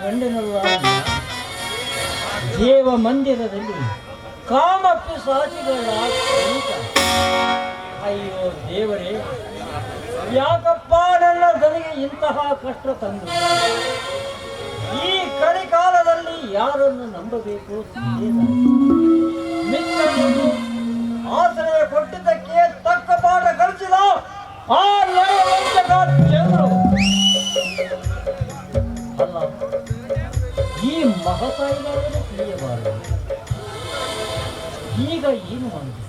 ಗಂಡನಲ್ಲ ದೇವ ಮಂದಿರದಲ್ಲಿ ಕಾಮಪ್ಪಿ ಸಾಚಿಗಳ ಕೂಟ. ಅಯ್ಯೋ ದೇವರೇ, ಯಾಕಪ್ಪ ನನ್ನ ದನಿಗೆ ಇಂತಹ ಕಷ್ಟ ತಂದು? ಈ ಕಲಿಕಾಲದಲ್ಲಿ ಯಾರನ್ನು ನಂಬಬೇಕು? ಮಿತ್ರರನ್ನು ಆಶ್ರಯ ಕೊಟ್ಟಿದ್ದಕ್ಕೆ ತಕ್ಕ ಪಾಠ ಕಲಿಸಿದ ಆ ನಯವಂಚಕ ಚಂದ್ರು ಅಲ್ಲ, ಈ ಮಹತಾಯಿಗಾದರೂ ತಿಳಿಯಬಾರದು. ಈಗ ಏನು ಮಾಡಿದೆ?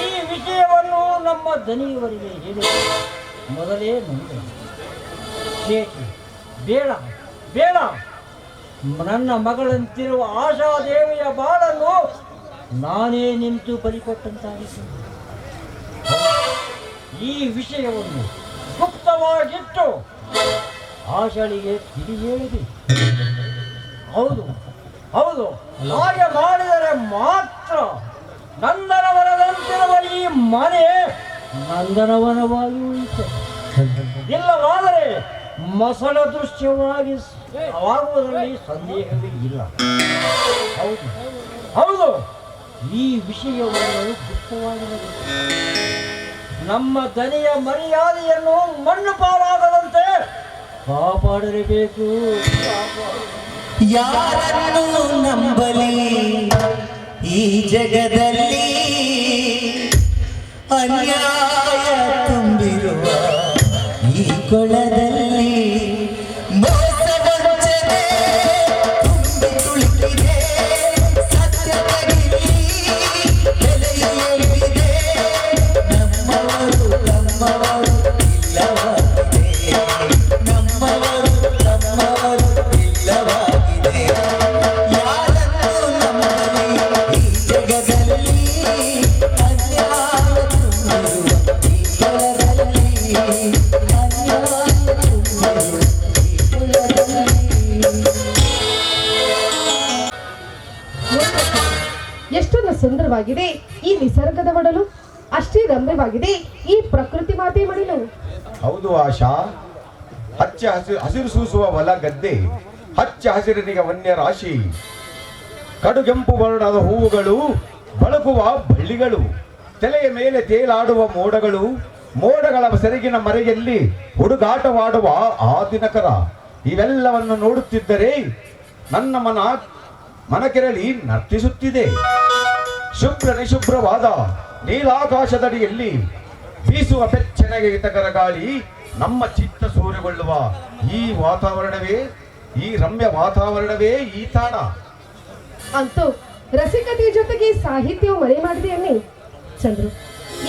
ಈ ವಿಷಯವನ್ನು ನಮ್ಮ ದನಿಯವರಿಗೆ ಹೇಳಿ ಮೊದಲೇ ನಂಬಿ ಏಕೆ ಬೇಡ ಬೇಡ, ನನ್ನ ಮಗಳಂತಿರುವ ಆಶಾದೇವಿಯ ಬಾಳನ್ನು ನಾನೇ ನಿಂತು ಬಲಿಕೊಟ್ಟಂತಾಗಿತ್ತು. ಈ ವಿಷಯವನ್ನು ಗುಪ್ತವಾಗಿಟ್ಟು ಆಶಾಳಿಗೆ ತಿಳಿ ಹೇಳಿದೆ. ಹೌದು ಹೌದು, ಹಾಗೆ ಮಾಡಿದರೆ ಮಾತ್ರ ನಂದನವನದಂತಿರುವ ಈ ಮನೆ ನಂದನವನವಾಗಿ ಉಳಿಯುತ್ತೆ. ಇಲ್ಲವಾದರೆ ಮಸಳ ದೃಶ್ಯವಾಗಿ ಆಗುವುದರಲ್ಲಿ ಸಂದೇಹವೇ ಇಲ್ಲ. ಹೌದು ಹೌದು, ಈ ವಿಷಯವನ್ನು ಗುಪ್ತವಾಗಿರಬೇಕು. ನಮ್ಮ ದನಿಯ ಮರ್ಯಾದೆಯನ್ನು ಮಣ್ಣು ಪಾಲಾಗದಂತೆ ಕಾಪಾಡಲೇಬೇಕು. ಯಾರನ್ನು ನಂಬಲಿ ಈ ಜಗದಲ್ಲಿ? ಅನ್ಯಾಯ ತುಂಬಿರುವ ಈ ಕೊಳದಲ್ಲಿ ಮೋಸ ವಂಚನೆ ತುಂಬಿ ತುಳುಕಿದೆ. ಸತ್ಯದಲ್ಲಿ ಬೆಲೆಯಿದೆ. ನಮ್ಮವರು ಇಲ್ಲವಾಗಿದೆ. ನಮ್ಮವರು ಇಲ್ಲವಾಗಿದೆ. ಯಾರನ್ನು ನಂಬಲಿ ಈ ಜಗದಲ್ಲಿ? ಅನ್ಯಾಯ ತುಂಬಿರುವ ಈ ಕೊಳದಲ್ಲಿ. ಎಷ್ಟೊಂದು ಸುಂದರವಾಗಿದೆ ಈ ನಿಸರ್ಗದ ಒಡಲು, ಅಷ್ಟೇ ರಮ್ಯವಾಗಿದೆ ಈ ಪ್ರಕೃತಿ ಮಾತೆ ಮಡಿಲು. ಹೌದು ಆಶಾ, ಹಚ್ಚ ಹಸಿರು ಸೂಸುವ ಹೊಲ ಗದ್ದೆ, ಹಚ್ಚ ಹಸಿರಿನಿಗೆ ವನ್ಯ ರಾಶಿ, ಕಡುಗೆಂಪು ವರ್ಣದ ಹೂವುಗಳು, ಬಳಕುವ ಬಳ್ಳಿಗಳು, ತಲೆಯ ಮೇಲೆ ತೇಲಾಡುವ ಮೋಡಗಳು, ಮೋಡಗಳ ಸೆರಗಿನ ಮರೆಯಲ್ಲಿ ಹುಡುಗಾಟವಾಡುವ ಆ ದಿನಕರ. ಇವೆಲ್ಲವನ್ನು ನೋಡುತ್ತಿದ್ದರೆ ನನ್ನ ಮನಕೆರಳಿ ನರ್ತಿಸುತ್ತಿದೆ. ಶುಭ್ರ ನಿಶುಭ್ರವಾದ ನೀಲಾಕಾಶದಡಿಯಲ್ಲಿ ಬೀಸುವ ಬೆಚ್ಚನೆಗೆ ಹಿತಕರ ಗಾಳಿ ನಮ್ಮ ಚಿತ್ತ ಸೂರೆಗೊಳ್ಳುವ ಈ ವಾತಾವರಣವೇ, ಈ ರಮ್ಯ ವಾತಾವರಣವೇ ಈ ತಾಣ. ಅಂತೂ ರಸಿಕತೆಯ ಜೊತೆಗೆ ಸಾಹಿತ್ಯವು ಮರೆ ಮಾಡಿದೆ ಅನ್ನಿ ಚಂದ್ರು.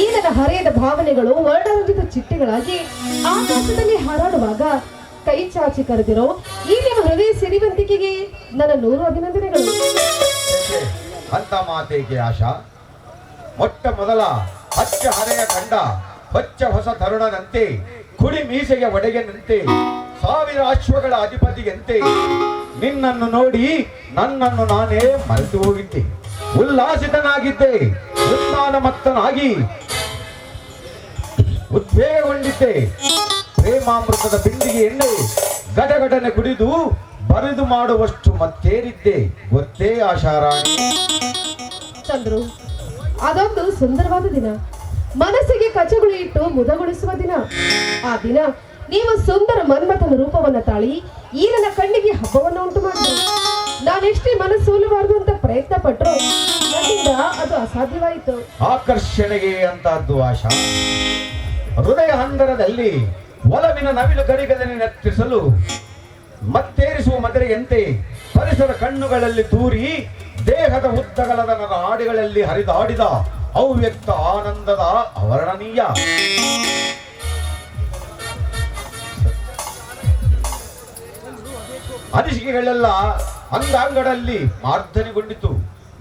ಈ ನನ್ನ ಹರೆಯದ ಭಾವನೆಗಳು ವರ್ಣರಂಜಿತ ಚಿಟ್ಟೆಗಳಾಗಿ ಆಕಾಶದಲ್ಲಿ ಹಾರಾಡುವಾಗ ಕೈ ಚಾಚಿ ಕರೆದಿರೋ ಈ ನಿಮ್ಮ ಹೃದಯ ಸಿರಿವಂತಿಕೆಗೆ ನನ್ನ 100 ಅಭಿನಂದನೆಗಳು. ಅಂತ ಮಾತೇಕೆ ಆಶಾ? ಮೊಟ್ಟ ಮೊದಲ ಹಚ್ಚ ಹರೆಯ ಕಂಡ ಹೊಚ್ಚ ಹೊಸ ತರುಣನಂತೆ, ಕುಡಿ ಮೀಸೆಗೆ ಒಡೆಯನಂತೆ, 1000 ಅಶ್ವಗಳ ಅಧಿಪತಿಯಂತೆ ನಿನ್ನನ್ನು ನೋಡಿ ನನ್ನನ್ನು ನಾನೇ ಮರೆತು ಹೋಗಿದ್ದೆ. ಉಲ್ಲಾಸಿತನಾಗಿದ್ದೆ, ಉನ್ಮಾನಮತ್ತನಾಗಿ ಉದ್ವೇಗಗೊಂಡಿದ್ದೆ. ಪ್ರೇಮಾಮೃತದ ಬಿಂದಿಗೆಯನ್ನೇ ಗಡಗಡನೆ ಕುಡಿದು ಬರಿದು ಮಾಡುವಷ್ಟು ಮತ್ತೇರಿದ್ದೆ ಗೊತ್ತೇ ಆಶಾರಾಣಿ? ಚಂದ್ರು, ಅದೊಂದು ಸುಂದರವಾದ ದಿನ, ಮನಸ್ಸಿಗೆ ಕಚಗುಳಿ ಇಟ್ಟು ಮುದಗೊಳಿಸುವ ದಿನ. ಆ ದಿನ ನೀವು ಸುಂದರ ಮನ್ಮಥನ ರೂಪವನ್ನ ತಾಳಿ ಈ ನನ್ನ ಕಣ್ಣಿಗೆ ಹಬ್ಬವನ್ನು ಉಂಟು ಮಾಡಿದೆ. ನಾನೆಷ್ಟೇ ಮನಸ್ಸೋಲಬಾರದು ಅಂತ ಪ್ರಯತ್ನ ಪಟ್ಟರು, ನನ್ನಿಂದ ಅದು ಅಸಾಧ್ಯವಾಯಿತು. ಆಕರ್ಷಣೆಗೆ ಅಂತಹದ್ದು ಆಶಾ. ಹೃದಯ ಹಂದರದಲ್ಲಿ ಒಲವಿನ ನವಿಲು ಗರಿಗದನೆ ನೆತ್ತಿಸಲು ಮತ್ತೇರಿಸುವ ಮದರೆಯಂತೆ ಪರಿಸರ ಕಣ್ಣುಗಳಲ್ಲಿ ತೂರಿ ದೇಹದ ಉದ್ದಗಲದ ನಾಡಿಗಳಲ್ಲಿ ಹರಿದಾಡಿದ ಅವ್ಯಕ್ತ ಆನಂದದ ಅವರ್ಣನೀಯ. ಅನಿಸಿಕೆಗಳೆಲ್ಲ ಅಂಗಾಂಗಗಳಲ್ಲಿ ಮಾರ್ಧನೆಗೊಂಡಿತು.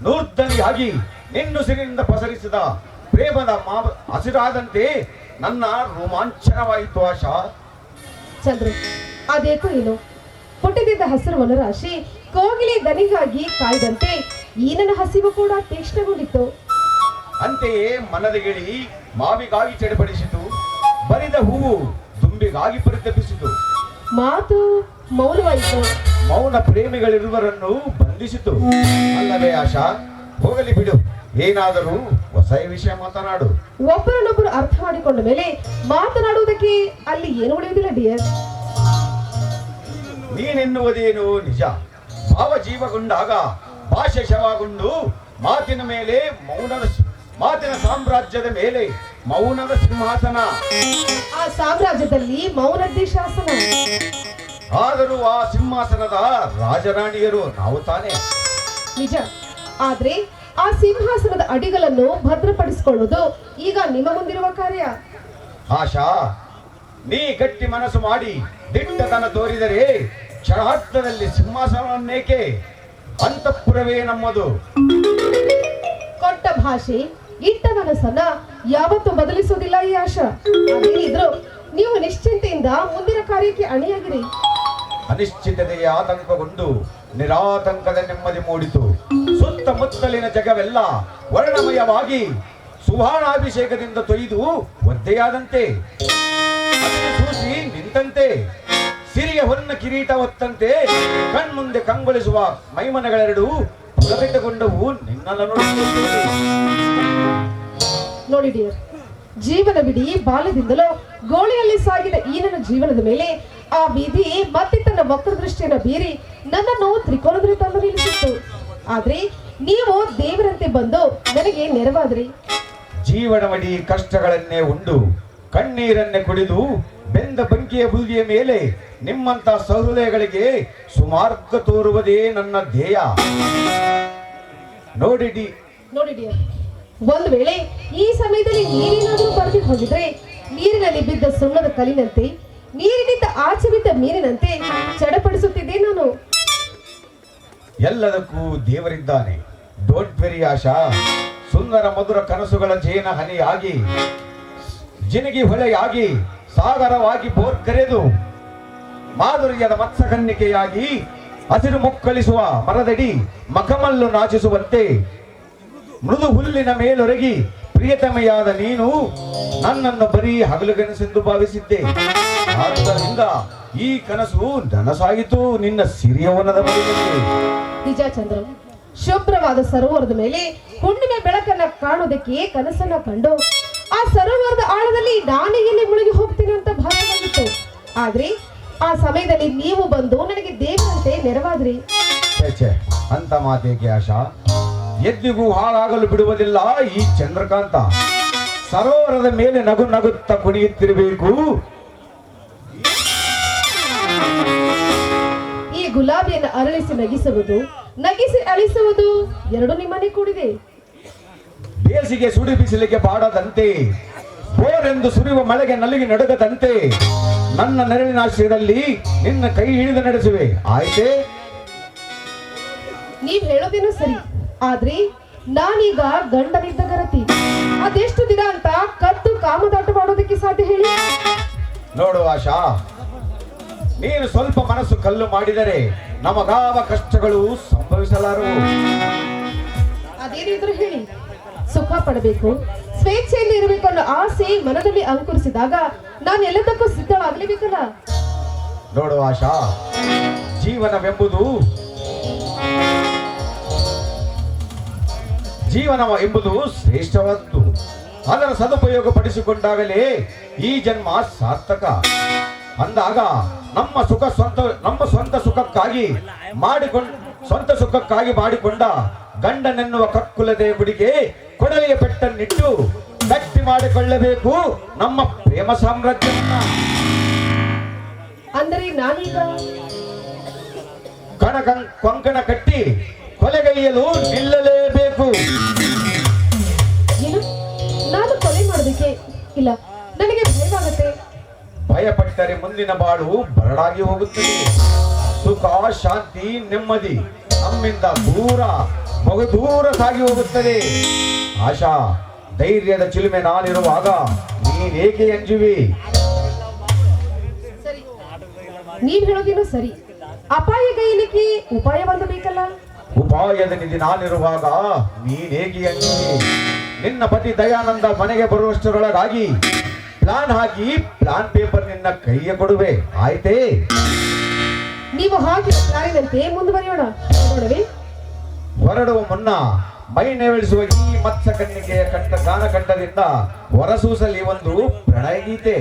ನೂರ್ಧನಿಯಾಗಿ ನಿನ್ನುಸಿರಿನಿಂದ ಪಸರಿಸಿದ ಪ್ರೇಮದ ಹಸಿರಾದಂತೆ ನನ್ನ ರೋಮಾಂಚನವಾಯಿತು ಆಶಾ. ಚಂದ್ರು, ಅದೇಕೋ ಏನು ಪುಟ್ಟದಿದ್ದ ಹಸಿರು ವನರಾಶಿ ಕೋಗಿಲೆ ದನಿಗಾಗಿ ಕಾಯ್ದಂತೆ ಈ ನನ್ನ ಹಸಿವು ಕೂಡ ತೀಕ್ಷ್ಣಗೊಂಡಿತ್ತು. ಅಂತೆಯೇ ಮನದ ಗಿಳಿ ಮಾವಿಗಾಗಿ ಚಡಪಡಿಸಿತು, ಬರಿದ ಹೂವು ತುಂಬಿಗಾಗಿ ಪರಿತಪಿಸಿತು. ಮಾತು ಮೌನವಾಯಿತು, ಮೌನ ಪ್ರೇಮಿಗಳಿರುವರನ್ನು ಬಂಧಿಸಿತು. ಅಲ್ಲವೇ ಆಶಾ? ಹೋಗಲಿ ಬಿಡು, ಏನಾದರೂ ಹೊಸ ವಿಷಯ ಮಾತನಾಡು. ಒಬ್ಬರನ್ನೊಬ್ಬರು ಅರ್ಥ ಮಾಡಿಕೊಂಡ ಮೇಲೆ ಮಾತನಾಡುವುದಕ್ಕೆ ಅಲ್ಲಿ ಏನು ಉಳಿಯುವುದಿಲ್ಲ ಡಿಯರ್. ನೀನೆನ್ನುವುದೇನು ನಿಜ. ಭಾವ ಜೀವಗೊಂಡಾಗ ಭಾಷೆ ಶವಗೊಂಡು ಮಾತಿನ ಮೇಲೆ ಮಾತಿನ ಸಾಮ್ರಾಜ್ಯದ ಮೇಲೆ ಮೌನದ ಸಿಂಹಾಸನ. ಆ ಸಾಮ್ರಾಜ್ಯದಲ್ಲಿ ಮೌನದ್ದೇ ಶಾಸನ. ಆದರೂ ಆ ಸಿಂಹಾಸನದ ರಾಜರಾಣಿಯರು ನಾವು ತಾನೇ. ನಿಜ. ಆದ್ರೆ ಆ ಸಿಂಹಾಸನದ ಅಡಿಗಳನ್ನು ಭದ್ರಪಡಿಸಿಕೊಳ್ಳುವುದು ಈಗ ನಿಮ್ಮ ಮುಂದಿರುವ ಕಾರ್ಯ. ಆಶಾ, ನೀ ಗಟ್ಟಿ ಮನಸ್ಸು ಮಾಡಿ ದಿಟ್ಟತನ ತೋರಿದರೆ ಕ್ಷಣಾರ್ಧದಲ್ಲಿ ಸಿಂಹಾಸನವನ್ನೇಕೆ? ಅಂತಃಪುರವೇ ನಮ್ಮದು. ಕೊಟ್ಟ ಭಾಷೆ ಇಟ್ಟ ಮನಸ್ಸನ್ನ ಯಾವತ್ತೂ ಬದಲಿಸೋದಿಲ್ಲ ಈ ಆಶಾ. ಅದೇನಿದ್ರು ನೀವು ನಿಶ್ಚಿಂತೆಯಿಂದ ಮುಂದಿನ ಕಾರ್ಯಕ್ಕೆ ಅಣಿಯಾಗಿರಿ. ಅನಿಶ್ಚಿತತೆಯ ಆತಂಕಗೊಂಡು ನಿರಾತಂಕದ ನೆಮ್ಮದಿ ಮೂಡಿತು. ಸುತ್ತಮುತ್ತಲಿನ ಜಗವೆಲ್ಲ ವರ್ಣಮಯವಾಗಿ ಸುವರ್ಣಾಭಿಷೇಕದಿಂದ ತೊಯ್ದು ಒದ್ದೆಯಾದಂತೆ, ಸೂಸಿ ನಿಂತಂತೆ, ಸಿರಿಯ ಹೊನ್ನ ಕಿರೀಟ ಹೊತ್ತಂತೆ ಕಣ್ಮುಂದೆ ಕಂಗೊಳಿಸುವ ಮೈಮನಗಳೆರಡು ಪುಲಕಿತಗೊಂಡವು ನಿನ್ನನ್ನು ನೋಡಿ ಡಿಯರ್, ಜೀವನವಿಡೀ ಬಾಲ್ಯದಿಂದಲೂ ಗೋಳಿಯಲ್ಲಿ ಸಾಗಿದ ಈ ನನ್ನ ಜೀವನದ ಮೇಲೆ ಆ ವಿಧಿ ಮತ್ತೆ ತನ್ನ ವಕ್ರದೃಷ್ಟಿಯನ್ನು ಬೀರಿ ನನ್ನನ್ನು ತ್ರಿಕೋನದಲ್ಲಿ ತಂದು ನಿಲ್ಲಿಸಿತ್ತು. ಆದ್ರೆ ನೀವು ದೇವರಂತೆ ಬಂದು ನನಗೆ ನೆರವಾದ್ರಿ. ಜೀವನವಡಿ ಕಷ್ಟಗಳನ್ನೇ ಉಂಡು ಕಣ್ಣೀರನ್ನೇ ಕುಡಿದು ಬೆಂದ ಬೆಂಕಿಯ ಬೂದಿಯ ಮೇಲೆ ನಿಮ್ಮಂತ ಸಹೃದಯಗಳಿಗೆ ಸುಮಾರ್ಗ ತೋರುವುದೇ ನನ್ನ ಧ್ಯೇಯ. ನೋಡಿ ಡಿಯರ್, ಒಂದು ವೇಳೆ ಈ ಸಮಯದಲ್ಲಿ ನೀರೇನಾದರೂ ಬರೆದು ಹೋಗಿದ್ರೆ ನೀರಿನಲ್ಲಿ ಬಿದ್ದ ಸುಣ್ಣದ ಕಲ್ಲಿನಂತೆ, ನೀರಿನಿಂದ ಆಚೆ ಬಿದ್ದ ಮೀನಿನಂತೆ ಚಡಪಡಿಸುತ್ತಿದ್ದೆ ನಾನು. ಎಲ್ಲದಕ್ಕೂ ದೇವರಿದ್ದಾನೆ. ಡೋಂಟ್ ವೆರಿ ಆಶಾ. ಸುಂದರ ಮಧುರ ಕನಸುಗಳ ಜೇನ ಹನಿಯಾಗಿ, ಜಿನಗಿ ಹೊಳೆಯಾಗಿ, ಸಾಗರವಾಗಿ ಬೋರ್ಗರೆದು, ಮಾಧುರ್ಯದ ಮತ್ಸ್ಯಕನ್ನಿಕೆಯಾಗಿ, ಹಸಿರು ಮುಕ್ಕಳಿಸುವ ಮರದಡಿ ಮಖಮಲ್ಲು ನಾಚಿಸುವಂತೆ ಮೃದು ಹುಲ್ಲಿನ ಮೇಲೊರಗಿ ಪ್ರಿಯತಮೆಯಾದ ನೀನು ನನ್ನನ್ನು ಬರೀ ಹಗಲುಗನಸೆಂದು ಭಾವಿಸಿದ್ದೆ. ಆದ್ದರಿಂದ ಈ ಕನಸು ನನಸಾಯಿತು ನಿನ್ನ ಸಿರಿಯವನದ ಬಳಿಯಲ್ಲಿ. ನಿಜ ಚಂದ್ರ, ಶುಭ್ರವಾದ ಸರೋವರದ ಮೇಲೆ ಹುಣ್ಣಿಮೆ ಬೆಳಕನ್ನ ಕಾಣೋದಕ್ಕೆ ಕನಸನ್ನ ಕಂಡು ಆ ಸರೋವರದ ಆಳದಲ್ಲಿ ನಾನೇ ಎಲ್ಲಿ ಮುಳುಗಿ ಹೋಗ್ತೀನಿ ಅಂತ ಭಾಸವಾಗಿತ್ತು. ಆದ್ರೆ ಆ ಸಮಯದಲ್ಲಿ ನೀವು ಬಂದು ನನಗೆ ದೇವರಂತೆ ನೆರವಾದ್ರಿ. ಛೇ, ಅಂತ ಮಾತೇಕೆ ಆಶಾ? ಎದ್ದಿಗೂ ಹಾಳಾಗಲು ಬಿಡುವುದಿಲ್ಲ ಈ ಚಂದ್ರಕಾಂತ. ಸರೋವರದ ಮೇಲೆ ನಗು ನಗುತ್ತಾ ಕುಣಿಯುತ್ತಿರಬೇಕು. ಈ ಗುಲಾಬಿಯನ್ನು ಅರಳಿಸಿ ನಗಿಸುವುದು, ನಗಿಸಿ ಅಳಿಸುವುದು ಎರಡು ನಿಮ್ಮನೆ ಕೂಡಿದೆ. ಬೇಸಿಗೆ ಸುಡಿ ಬಿಸಿಲಿಗೆ ಬಾಡದಂತೆ, ಬೋರೆಂದು ಸುರಿಯುವ ಮಳೆಗೆ ನಲಿಗೆ ನಡುಗದಂತೆ ನನ್ನ ನೆರಳಿನಾಶ್ರಯದಲ್ಲಿ ನಿನ್ನ ಕೈ ಹಿಡಿದು ನಡೆಸುವೆ. ಆಯ್ತೇ? ನೀವ್ ಹೇಳೋದೇನು ಸರಿ, ಆದ್ರೆ ನಾನೀಗ ಗಂಡನಿದ್ದ ಗರತಿ. ಅದೆಷ್ಟು ದಿನ ಅಂತ ಕದ್ದು ಕಾಮದಾಟ ಮಾಡೋದಕ್ಕೆ ಸಾಧ್ಯ ಹೇಳಿ? ನೋಡು ಆಶಾ, ನೀನು ಸ್ವಲ್ಪ ಮನಸ್ಸು ಕಲ್ಲು ಮಾಡಿದರೆ ನಮಗಾವ ಕಷ್ಟಗಳು ಸಂಭವಿಸಲಾರವು. ಅದೇನಿದ್ರು ಹೇಳಿ. ಸುಖ ಪಡಬೇಕು, ಸ್ವೇಚ್ಛೆಯಲ್ಲಿ ಇರಬೇಕು ಅನ್ನೋ ಆಸೆ ಮನದಲ್ಲಿ ಅಂಕುರಿಸಿದಾಗ ನಾನು ಎಲ್ಲದಕ್ಕೂ ಸಿದ್ಧವಾಗಲೇಬೇಕಲ್ಲ. ನೋಡು ಆಶಾ, ಜೀವನ ಎಂಬುದು ಶ್ರೇಷ್ಠವಾದ್ದು. ಅದರ ಸದುಪಯೋಗ ಪಡಿಸಿಕೊಂಡಾಗಲೇ ಈ ಜನ್ಮ ಸಾರ್ಥಕ. ಅಂದಾಗ ನಮ್ಮ ಸ್ವಂತ ಸುಖಕ್ಕಾಗಿ ಮಾಡಿಕೊಂಡ ಗಂಡನೆನ್ನುವ ಕಕ್ಕುಲದೆ ಗುಡಿಗೆ ಕೊಡಲಿಯ ಪೆಟ್ಟನ್ನಿಟ್ಟು ಗಟ್ಟಿ ಮಾಡಿಕೊಳ್ಳಬೇಕು ನಮ್ಮ ಪ್ರೇಮ ಸಾಮ್ರಾಜ್ಯವನ್ನ. ಅಂದರೆ ನಾನೀಗ ಕೊಂಕಣ ಕಟ್ಟಿ ಕೊಲೆಗೈಯಲು ನಿಲ್ಲಲೇಬೇಕು. ಏನು? ನಾನು ಕೊಲೆ ಮಾಡೋದಕ್ಕೆ ಇಲ್ಲ, ನನಗೆ ಭಯವಾಗುತ್ತೆ. ಭಯಪಟ್ಟರೆ ಮುಂದಿನ ಬಾಳು ಬರಡಾಗಿ ಹೋಗುತ್ತದೆ. ಸುಖ, ಶಾಂತಿ, ನೆಮ್ಮದಿ ನಮ್ಮಿಂದ ಬಹುದೂರ ಸಾಗಿ ಹೋಗುತ್ತದೆ. ಆಶಾ, ಧೈರ್ಯದ ಚಿಲುಮೆ ನಾನಿರುವಾಗ ನೀನೇಕೆ ಅಂಜುವಿ? ಸರಿ, ನೀವ್ ಹೇಳೋದೇನೋ ಸರಿ. ಅಪಾಯ ಗೈಲಿಕ್ಕೆ ಉಪಾಯ ಬೇಕಲ್ಲ. ಉಪಾಯದ ನಿಧಿ ನಾನಿರುವಾಗ ನೀನೇಗೆ ಅಂಜುವಿ? ನಿನ್ನ ಪತಿ ದಯಾನಂದ ಮನೆಗೆ ಬರುವಷ್ಟರೊಳಗಾಗಿ ಪ್ಲಾನ್ ಹಾಕಿ ಪ್ಲಾನ್ ಪೇಪರ್ ನಿನ್ನ ಕೈಗೆ ಕೊಡುವೆ. ಆಯ್ತೇ? ನೀವು ಹಾಕಿದ ಪ್ಲಾನಿನಂತೆ ಮುಂದುವರಿಯೋಣ ನೋಡವೇ. ಹೊರಡುವ ಮುನ್ನ ಮೈ ನೆವಳಿಸುವ ಈ ಮತ್ಸ್ಯ ಕನ್ನಿಕೆಯ ಗಾನಕಂಠದಿಂದ ಹೊರಸೂಸಲಿ ಒಂದು ಪ್ರಣಯ ಗೀತೆ.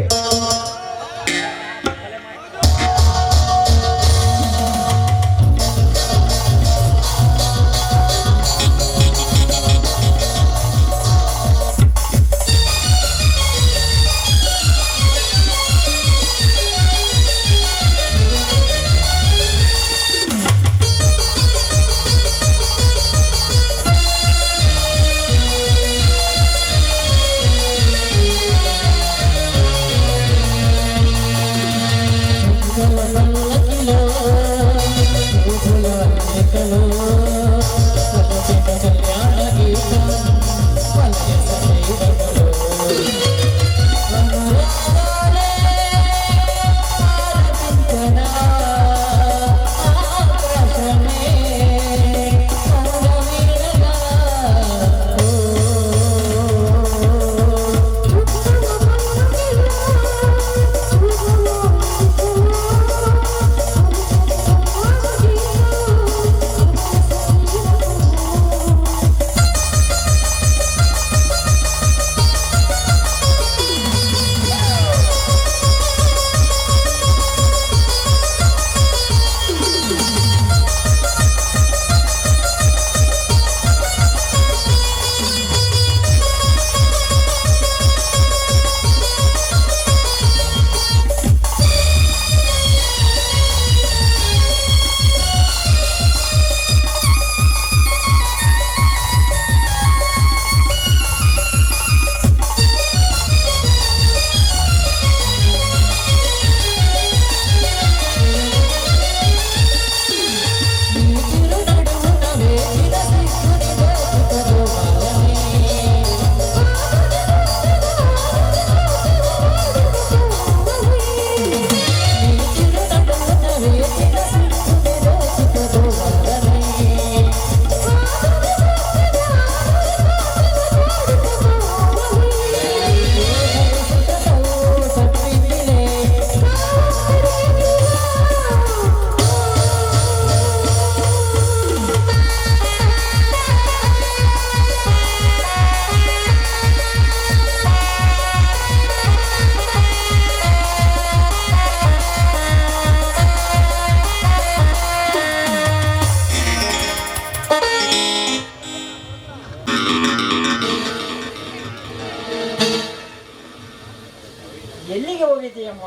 ಎಲ್ಲಿಗೆ ಹೋಗಿದ್ದೀಯಮ್ಮ?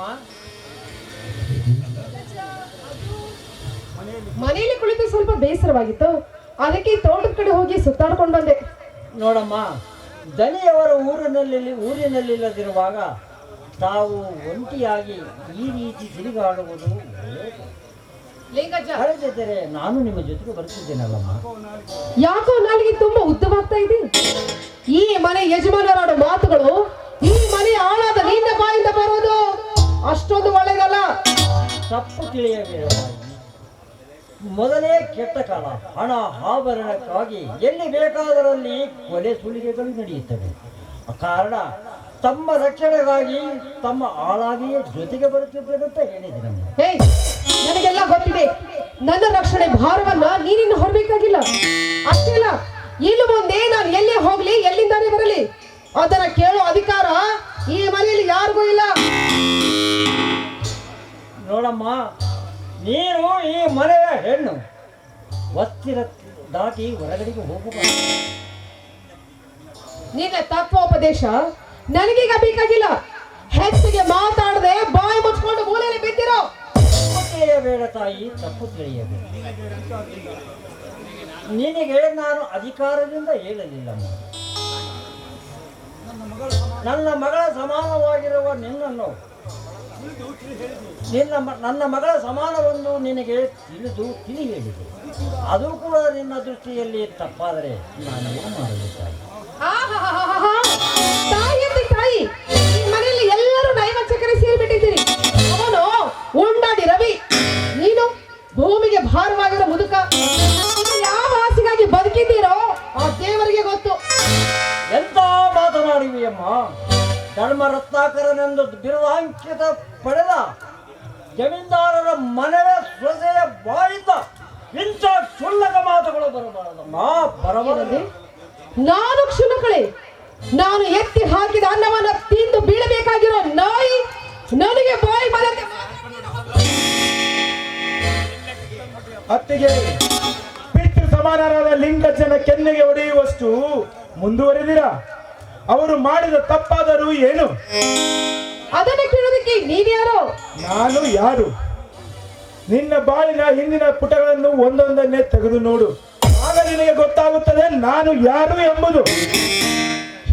ಮನೆಯಲ್ಲಿ ಕುಳಿತು ಸ್ವಲ್ಪ ಬೇಸರವಾಗಿತ್ತು, ಅದಕ್ಕೆ ತೋಟದ ಕಡೆ ಹೋಗಿ ಸುತ್ತಾಡ್ಕೊಂಡು ಬಂದೆ. ನೋಡಮ್ಮ, ದನಿಯವರ ಊರಿನಲ್ಲಿಲ್ಲದಿರುವಾಗ ತಾವು ಒಂಟಿಯಾಗಿ ಈ ರೀತಿ ತಿರುಗಾಡುವುದು ಕಳೆದಿದ್ದರೆ ನಾನು ನಿಮ್ಮ ಜೊತೆಗೆ ಬರ್ತಿದ್ದೇನಲ್ಲಮ್ಮ. ಯಾಕೋ ನಾಲಿಗೆ ತುಂಬಾ ಉದ್ದವಾಗ್ತಾ ಇದೆ. ಈ ಮನೆ ಯಜಮಾನರಾಡೋ ಮಾತುಗಳು ಈ ಮನೆ ಆಳಾದ ನಿನ್ನ ಬಾಯಿಂದ ಬರೋದು ಅಷ್ಟೊಂದು ಒಳ್ಳೆಯದಲ್ಲ. ತಪ್ಪು ತಿಳಿಯಬೇಡವಾಗಿ. ಮೊದಲೇ ಕೆಟ್ಟ ಕಾಲ. ಹಣ ಆಭರಣಕ್ಕಾಗಿ ಎಲ್ಲಿ ಬೇಕಾದರಲ್ಲಿ ಕೊಲೆ ಸುಲಿಗೆಗಳು ನಡೆಯುತ್ತವೆ. ಕಾರಣ ತಮ್ಮ ರಕ್ಷಣೆಗಾಗಿ ತಮ್ಮ ಆಳಾಗಿಯೇ ಜೊತೆಗೆ ಬರುತ್ತಿದ್ದೇನಂತ ಹೇಳಿದೆ ನಮ್ಮ. ಹೇ, ನನಗೆಲ್ಲ ಗೊತ್ತಿದೆ. ನನ್ನ ರಕ್ಷಣೆ ಭಾರವನ್ನ ನೀನಿನ್ನು ಹೊರಬೇಕಾಗಿಲ್ಲ. ಅಷ್ಟೇ ಅಲ್ಲ, ಇನ್ನು ಮುಂದೆ ನಾನು ಎಲ್ಲೇ ಹೋಗ್ಲಿ, ಎಲ್ಲಿಂದಾನೇ ಬರಲಿ, ಅದನ್ನ ಕೇಳೋ ಅಧಿಕಾರ ಈ ಮನೆಯಲ್ಲಿ ಯಾರಿಗೂ ಇಲ್ಲ. ನೋಡಮ್ಮ, ನೀನು ಈ ಮನೆಯ ಹೆಣ್ಣು. ಒತ್ತಿರ ದಾಟಿ ಹೊರಗಡೆಗೆ ಹೋಗಬಾರದು. ನಿನ್ನ ತತ್ವೋಪದೇಶ ನನಗೀಗ ಬೇಕಾಗಿಲ್ಲ. ಹೆಚ್ಚಿಗೆ ಮಾತಾಡದೆ ಬಾಯಿ ಮುಚ್ಕೊಂಡು ಮೂಲೆಯಲ್ಲಿ ಬಿದ್ದಿರೋ. ತಪ್ಪು ತಿಳಿಯಬೇಡ ತಾಯಿ, ತಪ್ಪು ತಿಳಿಯಬೇಡ. ನಿನಗೆ ನಾನು ಅಧಿಕಾರದಿಂದ ಹೇಳಲಿಲ್ಲಮ್ಮ. ನನ್ನ ಮಗಳ ಸಮಾನವಾಗಿರುವ ನಿನ್ನನ್ನು ನನ್ನ ಮಗಳ ಸಮಾನವೊಂದು ನಿನಗೆ ತಿಳಿ ಹೇಳಿದೆ. ಅದು ಕೂಡ ನಿನ್ನ ದೃಷ್ಟಿಯಲ್ಲಿ ತಪ್ಪಾದರೆ ನಾನು ಏನು ಮಾಡಲಿ ತಾಯಿ? ತಾಯಿ, ಈ ಮನೆಯಲ್ಲಿ ಎಲ್ಲರೂ ನೈವಂಚಕರೇ ಸೇರಿಬಿಟ್ಟಿದ್ದೀರಿ. ಅವನು ಉಂಡಾಡಿ ರವಿ, ನೀನು ಭೂಮಿಗೆ ಭಾರವಾಗಿರೋ ಮುದುಕ. ಯಾವ ಆಸೆಗಾಗಿ ಬದುಕಿದ್ದೀರೋ ಆ ದೇವರಿಗೆ ಗೊತ್ತು. ಎಂತ ಮಾತನಾಡಿವಿಯಮ್ಮ. ಧರ್ಮ ರತ್ನಾಕರನೆಂದು ಬಿರುದಾಂಕಿತ ಪಡೆದ ಜಮೀನ್ದಾರರ ಮನೆಯ ಸೊಸೆಯ ಬಾಯಿಂದ ಇಂಥ ಕ್ಷುಲ್ಲಕ ಮಾತುಗಳು ಬರಬಾರದಮ್ಮ, ಬರಬಾರದು. ನಾನು ಕ್ಷುಲ್ಲಕಳೆ? ನಾನು ಎತ್ತಿ ಹಾಕಿದ ಅನ್ನವನ್ನ ತಿಂದು ಬೀಳಬೇಕಾಗಿರೋ ನಾಯಿ ನನಗೆ ಬಾಯಿ ಬಂದಂತೆ ಅತ್ತಿಗೆ ಪಿತೃ ಸಮಾನರಾದ ಲಿಂಗಜ್ಜನ ಕೆನ್ನೆಗೆ ಹೊಡೆಯುವಷ್ಟು ಮುಂದುವರೆದಿರ. ಅವರು ಮಾಡಿದ ತಪ್ಪಾದರೂ ಏನು? ಅದನ್ನು ಕೇಳೋದಕ್ಕೆ ನೀವ್ಯಾರೋ? ನಾನು ಯಾರು? ನಿನ್ನ ಬಾಳಿನ ಹಿಂದಿನ ಪುಟಗಳನ್ನು ಒಂದೊಂದನ್ನೇ ತೆಗೆದು ನೋಡು, ಆಗ ನಿನಗೆ ಗೊತ್ತಾಗುತ್ತದೆ ನಾನು ಯಾರು ಎಂಬುದು.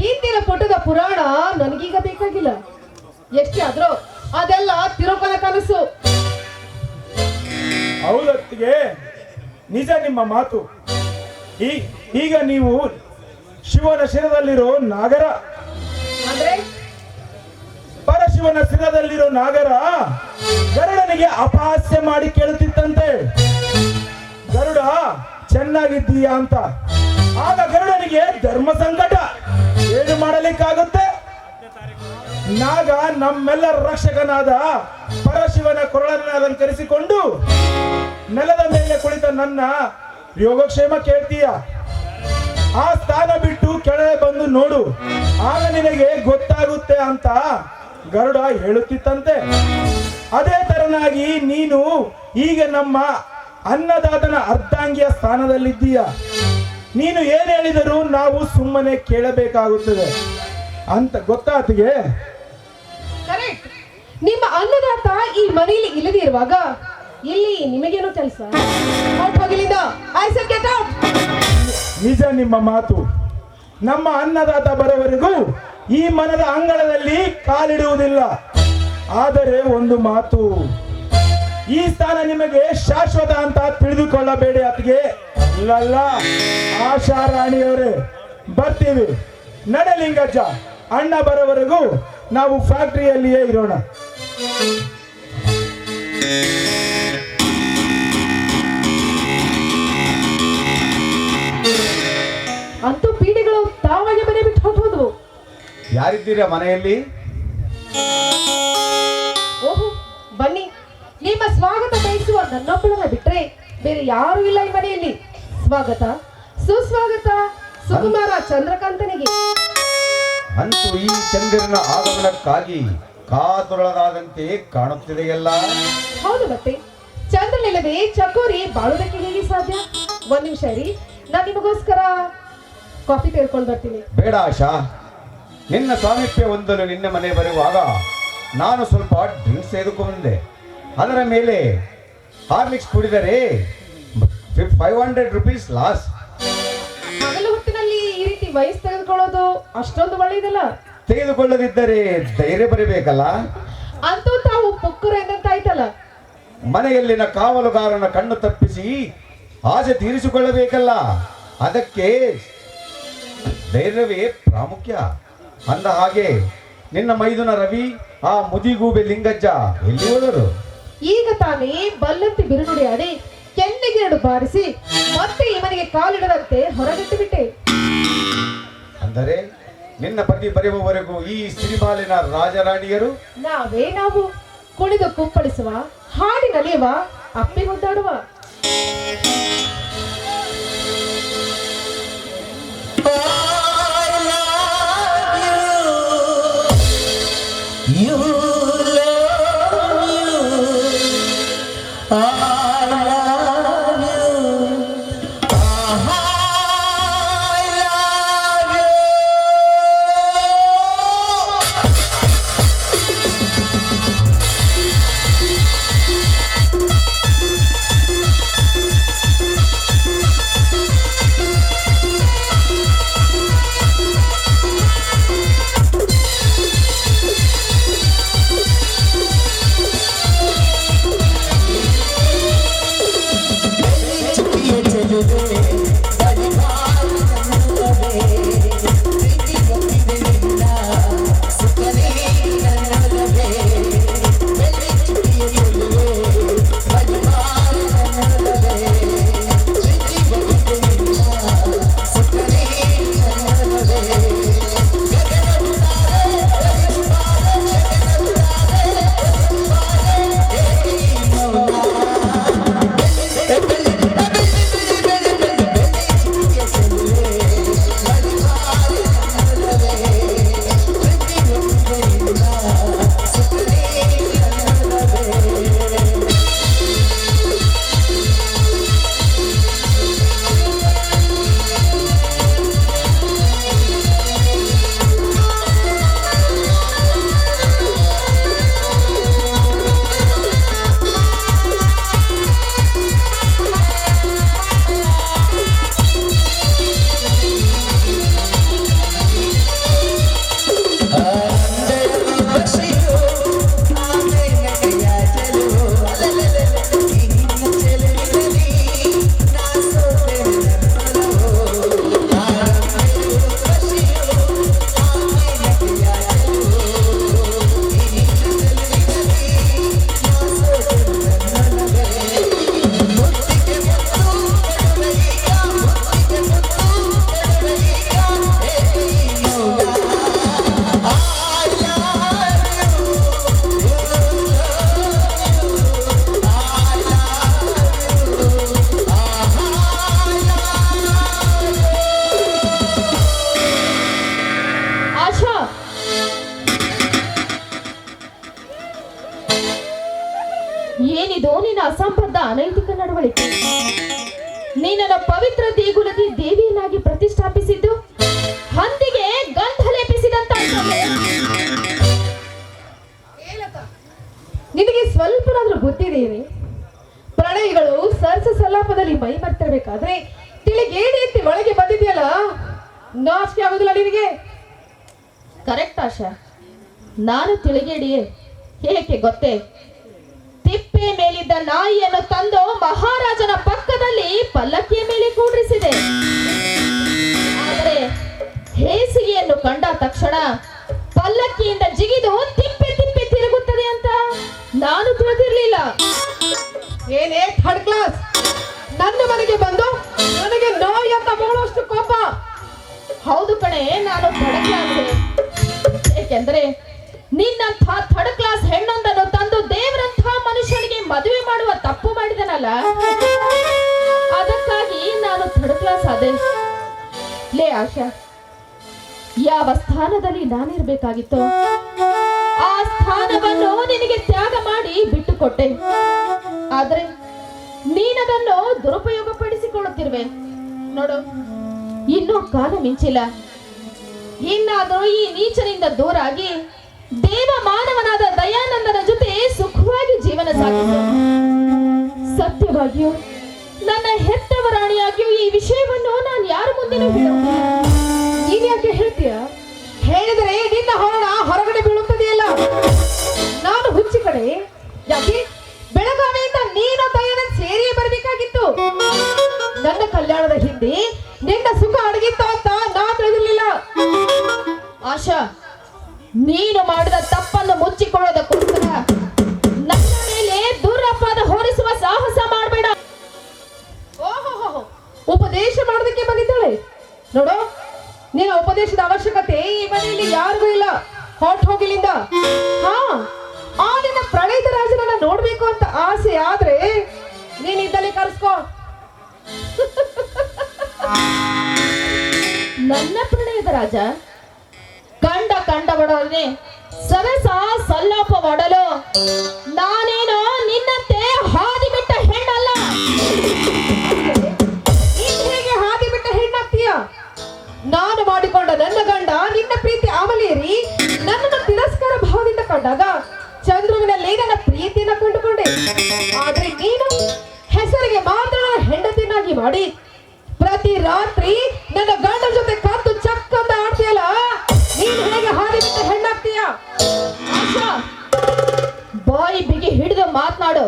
ಹಿಂದಿನ ಪುಟದ ಪುರಾಣ ನನಗೀಗ ಬೇಕಾಗಿಲ್ಲ. ಎಷ್ಟೇ ಆದ್ರೂ ಅದೆಲ್ಲ ತಿರುಕಲ ಕನಸು. ಹೌದತ್ತಿಗೆ, ನಿಜ ನಿಮ್ಮ ಮಾತು. ಈಗ ನೀವು ಶಿವನ ಶಿರದಲ್ಲಿರೋ ನಾಗರ. ಅಂದ್ರೆ ಪರಶಿವನ ಶಿರದಲ್ಲಿರೋ ನಾಗರ ಗರುಡನಿಗೆ ಅಪಹಾಸ್ಯ ಮಾಡಿ ಕೇಳುತ್ತಿತ್ತಂತೆ, ಗರುಡ ಚೆನ್ನಾಗಿದ್ದೀಯಾ ಅಂತ. ಆಗ ಗರುಡನಿಗೆ ಧರ್ಮ ಸಂಕಟ, ಏನು ಮಾಡಲಿಕ್ಕಾಗುತ್ತೆ? ನಾಗ ನಮ್ಮೆಲ್ಲರ ರಕ್ಷಕನಾದ ಪರಶಿವನ ಕೊರಳನ್ನು ಅಲಂಕರಿಸಿಕೊಂಡು ನೆಲದ ಮೇಲೆ ಕುಳಿತ ನನ್ನ ಯೋಗಕ್ಷೇಮ ಕೇಳ್ತೀಯ? ಆ ಸ್ಥಾನ ಬಿಟ್ಟು ಕೆಳಗೆ ಬಂದು ನೋಡು, ಆಗ ನಿನಗೆ ಗೊತ್ತಾಗುತ್ತೆ ಅಂತ ಗರುಡ ಹೇಳುತ್ತಿತ್ತಂತೆ. ಅದೇ ತರನಾಗಿ ನೀನು ಈಗ ನಮ್ಮ ಅನ್ನದಾತನ ಅರ್ಧಾಂಗಿಯ ಸ್ಥಾನದಲ್ಲಿದ್ದೀಯ. ನೀನು ಏನು ಹೇಳಿದರೂ ನಾವು ಸುಮ್ಮನೆ ಕೇಳಬೇಕಾಗುತ್ತದೆ ಅಂತ ಗೊತ್ತಾತಿಗೆ? ಕರೆಕ್ಟ್. ನಿಮ್ಮ ಅನ್ನದಾತ ಈ ಮನೆಯಲ್ಲಿ ಇಲ್ಲದೆ ಇರುವಾಗ ಇಲ್ಲಿ ನಿಮಗೇನು ಕೆಲಸ? ಹೋಗಿಲಿಂದ ಐ ಸೆಡ್ ಗೆಟ್ ಔಟ್. ನಿಜ ನಿಮ್ಮ ಮಾತು. ನಮ್ಮ ಅನ್ನದಾತ ಬರೋವರೆಗೂ ಈ ಮನದ ಅಂಗಳದಲ್ಲಿ ಕಾಲಿಡುವುದಿಲ್ಲ. ಆದರೆ ಒಂದು ಮಾತು, ಈ ಸ್ಥಾನ ನಿಮಗೆ ಶಾಶ್ವತ ಅಂತ ತಿಳಿದುಕೊಳ್ಳಬೇಡಿ ಅತ್ತಿಗೆ. ಅಲ್ಲಲ್ಲ ಆಶಾ ರಾಣಿಯವರೇ, ಬರ್ತೀವಿ. ನಡಲಿಂಗಜ್ಜ, ಅಣ್ಣ ಬರೋವರೆಗೂ ನಾವು ಫ್ಯಾಕ್ಟರಿಯಲ್ಲಿಯೇ ಇರೋಣ. ಅಂತೂ ಪೀಡೆಗಳು ತಾವಾಗಿ ಮನೆ ಬಿಟ್ಟು ಹೊರಟೋದು. ಯಾರಿದ್ದೀರಾ ಮನೆಯಲ್ಲಿ? ಓಹೋ, ಬನ್ನಿ. ನಿಮ್ಮ ಸ್ವಾಗತ ಬಯಸುವ ನನ್ನೊಬ್ಬಳನ್ನ ಬಿಟ್ರೆ ಬೇರೆ ಯಾರು ಇಲ್ಲ ಈ ಮನೆಯಲ್ಲಿ. ಸ್ವಾಗತ ಸುಸ್ವಾಗತ ಸುಕುಮಾರ ಚಂದ್ರಕಾಂತನಿಗೆ. ಅಂತೂ ಈ ಚಂದ್ರನ ಆಗಮನಕ್ಕಾಗಿ ಕಾತುರಳಾದಂತೆ ಕಾಣುತ್ತಿದೆಯಲ್ಲ. ಹೌದು, ಮತ್ತೆ ಚಂದ್ರನಿಲ್ಲದೆ ಚಕೋರಿ ಬಾಳೋದಕ್ಕೆ ಹೇಗೆ ಸಾಧ್ಯ? ಒಂದ್ ನಿಮಿಷ ರೀ, ನಾನು ನಿಮಗೋಸ್ಕರ ಕಾಫಿ ತೆಗೆದುಕೊಂಡು ಬರ್ತೀನಿ. ಬೇಡ ಆಶಾ, ನಿನ್ನ ಸಾಮೀಪ್ಯ ಹೊಂದಲು ನಿನ್ನ ಮನೆ ಬರುವಾಗ ನಾನು ಸ್ವಲ್ಪ ಡ್ರಿಂಕ್ಸ್ ತೆಗೆದುಕೊಂಡೆ. ಅದರ ಮೇಲೆ ಹಾರ್ಲಿಕ್ಸ್ ಕುಡಿದರೆ 500 rupees ಲಾಸ್. ಹಗಲು ಹೊತ್ತಿನಲ್ಲಿ ಈ ರೀತಿ ವಯಸ್ಸು ತೆಗೆದುಕೊಳ್ಳೋದು ಅಷ್ಟೊಂದು ಒಳ್ಳೆಯದಲ್ಲ. ತೆಗೆದುಕೊಳ್ಳದಿದ್ದರೆ ಧೈರ್ಯ ಬರಬೇಕಲ್ಲ. ಅಂತೂ ತಾವು ಪುಕ್ಕರು ಎಂದಂತಾಯ್ತಲ್ಲ. ಮನೆಯಲ್ಲಿನ ಕಾವಲುಗಾರನ ಕಣ್ಣು ತಪ್ಪಿಸಿ ಆಸೆ ತೀರಿಸಿಕೊಳ್ಳಬೇಕಲ್ಲ. ಅದಕ್ಕೆ ಧೈರ್ಯವೇ ಪ್ರಾಮುಖ್ಯ. ಅಂದ ಹಾಗೆ ನಿನ್ನ ಮೈದುನ ರವಿ, ಆ ಮುದಿಗೂಬೆ ಲಿಂಗಜ್ಜ ಎಲ್ಲಿ ಹೋದರು? ಈಗ ತಾನೇ ಬಲ್ಲಂತಿ ಬಿರುನುಡಿ ಆಡಿ ಕೆನ್ನೆಗೆರಡು ಬಾರಿಸಿ ಮತ್ತೆ ಈ ಮನೆಗೆ ಕಾಲಿಡದಂತೆ ಹೊರಗಿಟ್ಟು ಬಿಟ್ಟೆ. ಅಂದರೆ ನಿನ್ನ ಪತಿ ಬರೆಯುವವರೆಗೂ ಈ ಸಿರಿಮಾಲಿನ ರಾಜರಾಣಿಯರು ನಾವು ಕುಣಿದು ಕುಪ್ಪಳಿಸುವ, ಹಾಡಿ ನಲಿಯುವ, ಅಪ್ಪಿ ಹೊದ್ದಾಡುವ. You love you. I love you. I love you. ಏನಿದು ನಿನ್ನ ಅಸಂಬದ್ಧ ಅನೈತಿಕ ನಡವಳಿಕೆ? ನಿನ್ನನ್ನು ಪವಿತ್ರ ದೇಗುಲದಿ ದೇವಿಯನ್ನಾಗಿ ಪ್ರತಿಷ್ಠಾಪಿಸಿದ್ದು ಹಂದಿಗೆ ಗಂಧ ಲೇಪಿಸಿದಂತ ನಿನಗೆ ಸ್ವಲ್ಪನಾದ್ರೂ ಗೊತ್ತಿದೆಯೇ? ಪ್ರಣಯಿಗಳು ಸರ್ಸ ಸಲಾಪದಲ್ಲಿ ಮೈ ಮರ್ತಿರ್ಬೇಕಾದ್ರೆ ತಿಳಿಗೇಡಿ ಎತ್ತಿ ಒಳಗೆ ಬಂದಿದೆಯಲ್ಲ, ನಾಚಿಕೆ ಆಗುದಿಲ್ಲ ನಿನಗೆ? ಕರೆಕ್ಟ್ ಆಶಾ, ನಾನು ತಿಳಿಗೇಡಿಯೇ. ಏಕೆ ಗೊತ್ತೇ? ತಿಪ್ಪೆ ಮೇಲಿದ್ದ ನಾಯಿಯನ್ನು ತಂದು ಮಹಾರಾಜನ ಪಕ್ಕದಲ್ಲಿ ಪಲ್ಲಕ್ಕಿಯ ಮೇಲೆ ಕೂಡ್ರಿಸಿದೆ. ಆದರೆ ಹೇಸಿಗೆಯನ್ನು ಕಂಡ ತಕ್ಷಣ ಪಲ್ಲಕ್ಕಿಯಿಂದ ಜಿಗಿದು ತಿಪ್ಪೆ ತಿಪ್ಪೆ ತಿರುಗುತ್ತದೆ ಅಂತ ನಾನು ತಿಳಿದಿರ್ಲಿಲ್ಲ. ಏನೇ ಥರ್ಡ್ ಕ್ಲಾಸ್, ನನ್ನ ಮನೆಗೆ ಬಂದು ನನಗೆ ನೋಯ್ ಅಂತ ಬಹಳಷ್ಟು ಕೋಪ. ಹೌದು ಕಣೆ, ನಾನು ಥರ್ಡ್ ಕ್ಲಾಸ್. ಏಕೆಂದ್ರೆ ನಿನ್ನಂಥ ಥರ್ಡ್ ಕ್ಲಾಸ್ ಹೆಣ್ಣೊಂದನ್ನು ತಂದು ದೇವರಂಥ ಮನುಷ್ಯನಿಗೆ ಮದುವೆ ಮಾಡುವ ತಪ್ಪು ಮಾಡಿದನಲ್ಲ, ಅದಕ್ಕಾಗಿ ನಾನು ಥರ್ಡ್ ಕ್ಲಾಸ್ ಆದೆ. ಲೇ ಆಶಾ, ಯಾವ ಸ್ಥಾನದಲ್ಲಿ ನಾನಿರ್ಬೇಕಾಗಿತ್ತೋ ಆ ಸ್ಥಾನವನ್ನು ನಿನಗೆ ತ್ಯಾಗ ಮಾಡಿ ಬಿಟ್ಟುಕೊಟ್ಟೆ. ಆದ್ರೆ ನೀನದನ್ನು ದುರುಪಯೋಗ ಪಡಿಸಿಕೊಳ್ಳುತ್ತಿರುವೆ. ನೋಡು, ಇನ್ನೂ ಕಾಲ ಮಿಂಚಿಲ್ಲ. ಇನ್ನಾದರೂ ಈ ನೀಚನಿಂದ ದೂರಾಗಿ ದೇವ ಮಾನವನಾದ ದಯಾನಂದನ ಜೊತೆ ಸುಖವಾಗಿ ಜೀವನ ಸಾಗಿಸು. ಸತ್ಯವಾಗಿಯೂ ನನ್ನ ಹೆತ್ತವರಾಣಿಯಾಗಿಯೂ ಈ ವಿಷಯವನ್ನು ನಾನು ಯಾರ ಮುಂದೆನೂ ಹೇಳುವುದಿಲ್ಲ. ನೀನ್ ಯಾಕೆ ಹೇಳ್ತೀಯ? ಹೇಳಿದರೆ ನಿನ್ನ ಹೊರಣ ಹೊರಗಡೆ ಬೀಳುತ್ತದೆಯಲ್ಲ. ನಾನು ಹುಚ್ಚಿ ಕಡೆ. ಯಾಕೆ? ಬೆಳಗಾವಿಯಿಂದ ನೀನು ದಯಾನಂದ್ ಸೇರಿಯೇ ಬರಬೇಕಾಗಿತ್ತು. ನನ್ನ ಕಲ್ಯಾಣದ ಹಿಂದೆ ನಿನ್ನ ಸುಖ ಅಡಗಿತ್ತು ಅಂತ ನಾ ತಿಳಿದಿರಲಿಲ್ಲ. ಆಶಾ, ನೀನು ಮಾಡಿದ ತಪ್ಪನ್ನು ಮುಚ್ಚಿಕೊಳ್ಳೋದಕ್ಕೋಸ್ಕರ ನನ್ನ ಮೇಲೆ ದುರಪವಾದ ಹೊರಿಸುವ ಸಾಹಸ ಮಾಡಬೇಡ. ಓಹೋ, ಉಪದೇಶ ಮಾಡೋದಕ್ಕೆ ಬಂದಿದ್ದಾಳೆ ನೋಡು. ನಿನ್ನ ಉಪದೇಶದ ಅವಶ್ಯಕತೆ ಈ ಮನೆಯಲ್ಲಿ ಯಾರಿಗೂ ಇಲ್ಲ. ಹೋಗಿಲಿಂದ. ಹಾ, ಆ ನಿನ್ನ ಪ್ರಣಯಿತ ರಾಜನನ್ನ ನೋಡ್ಬೇಕು ಅಂತ ಆಸೆ ಆದ್ರೆ ನೀನ್ ಇದ್ದಲ್ಲಿ ಕರೆಸ್ಕೋ. ನನ್ನ ಪ್ರಣಯದ ರಾಜ ಕಂಡ ಬಡವನೇ ಸರಸ ಸಲ್ಲಾಪವಾಡಲು ನಾನೇನೋ ನಿನ್ನಂತೆ ಹಾದಿ ಬಿಟ್ಟ ಹೆಣ್ಣಲ್ಲ. ಹೇಗೆ ಹಾದಿ ಬಿಟ್ಟ ಹೆಣ್ಣಾಗ್ತೀಯ? ನಾನು ಮಾಡಿಕೊಂಡ ನನ್ನ ಗಂಡ ನಿನ್ನ ಪ್ರೀತಿ ಆಮಲೇರಿ ನನ್ನನ್ನು ತಿರಸ್ಕಾರ ಭಾವದಿಂದ ಕಂಡಾಗ ಚಂದ್ರುವಿನಲ್ಲಿ ನನ್ನ ಪ್ರೀತಿಯನ್ನ ಕಂಡುಕೊಂಡೆ. ಆದ್ರೆ ನೀನು ಹೆಸರಿಗೆ ಮಾತ್ರ ಹೆಂಡತಿಯನ್ನಾಗಿ ಮಾಡಿ ಪ್ರತಿ ರಾತ್ರಿ ನನ್ನ ಗಂಡನ ಜೊತೆ ಕದ್ದು ಚಕ್ಕಂತ ಆಡ್ತೀಯಲ್ಲ, ನೀನು ಹೇಗೆ ಹಾದಿ ಬಿಟ್ಟ ಹೆಣ್ಣಾಗ್ತೀಯ? ಆಶಾ, ಬಾಯಿ ಬಿಗಿ ಹಿಡಿದು ಮಾತನಾಡು.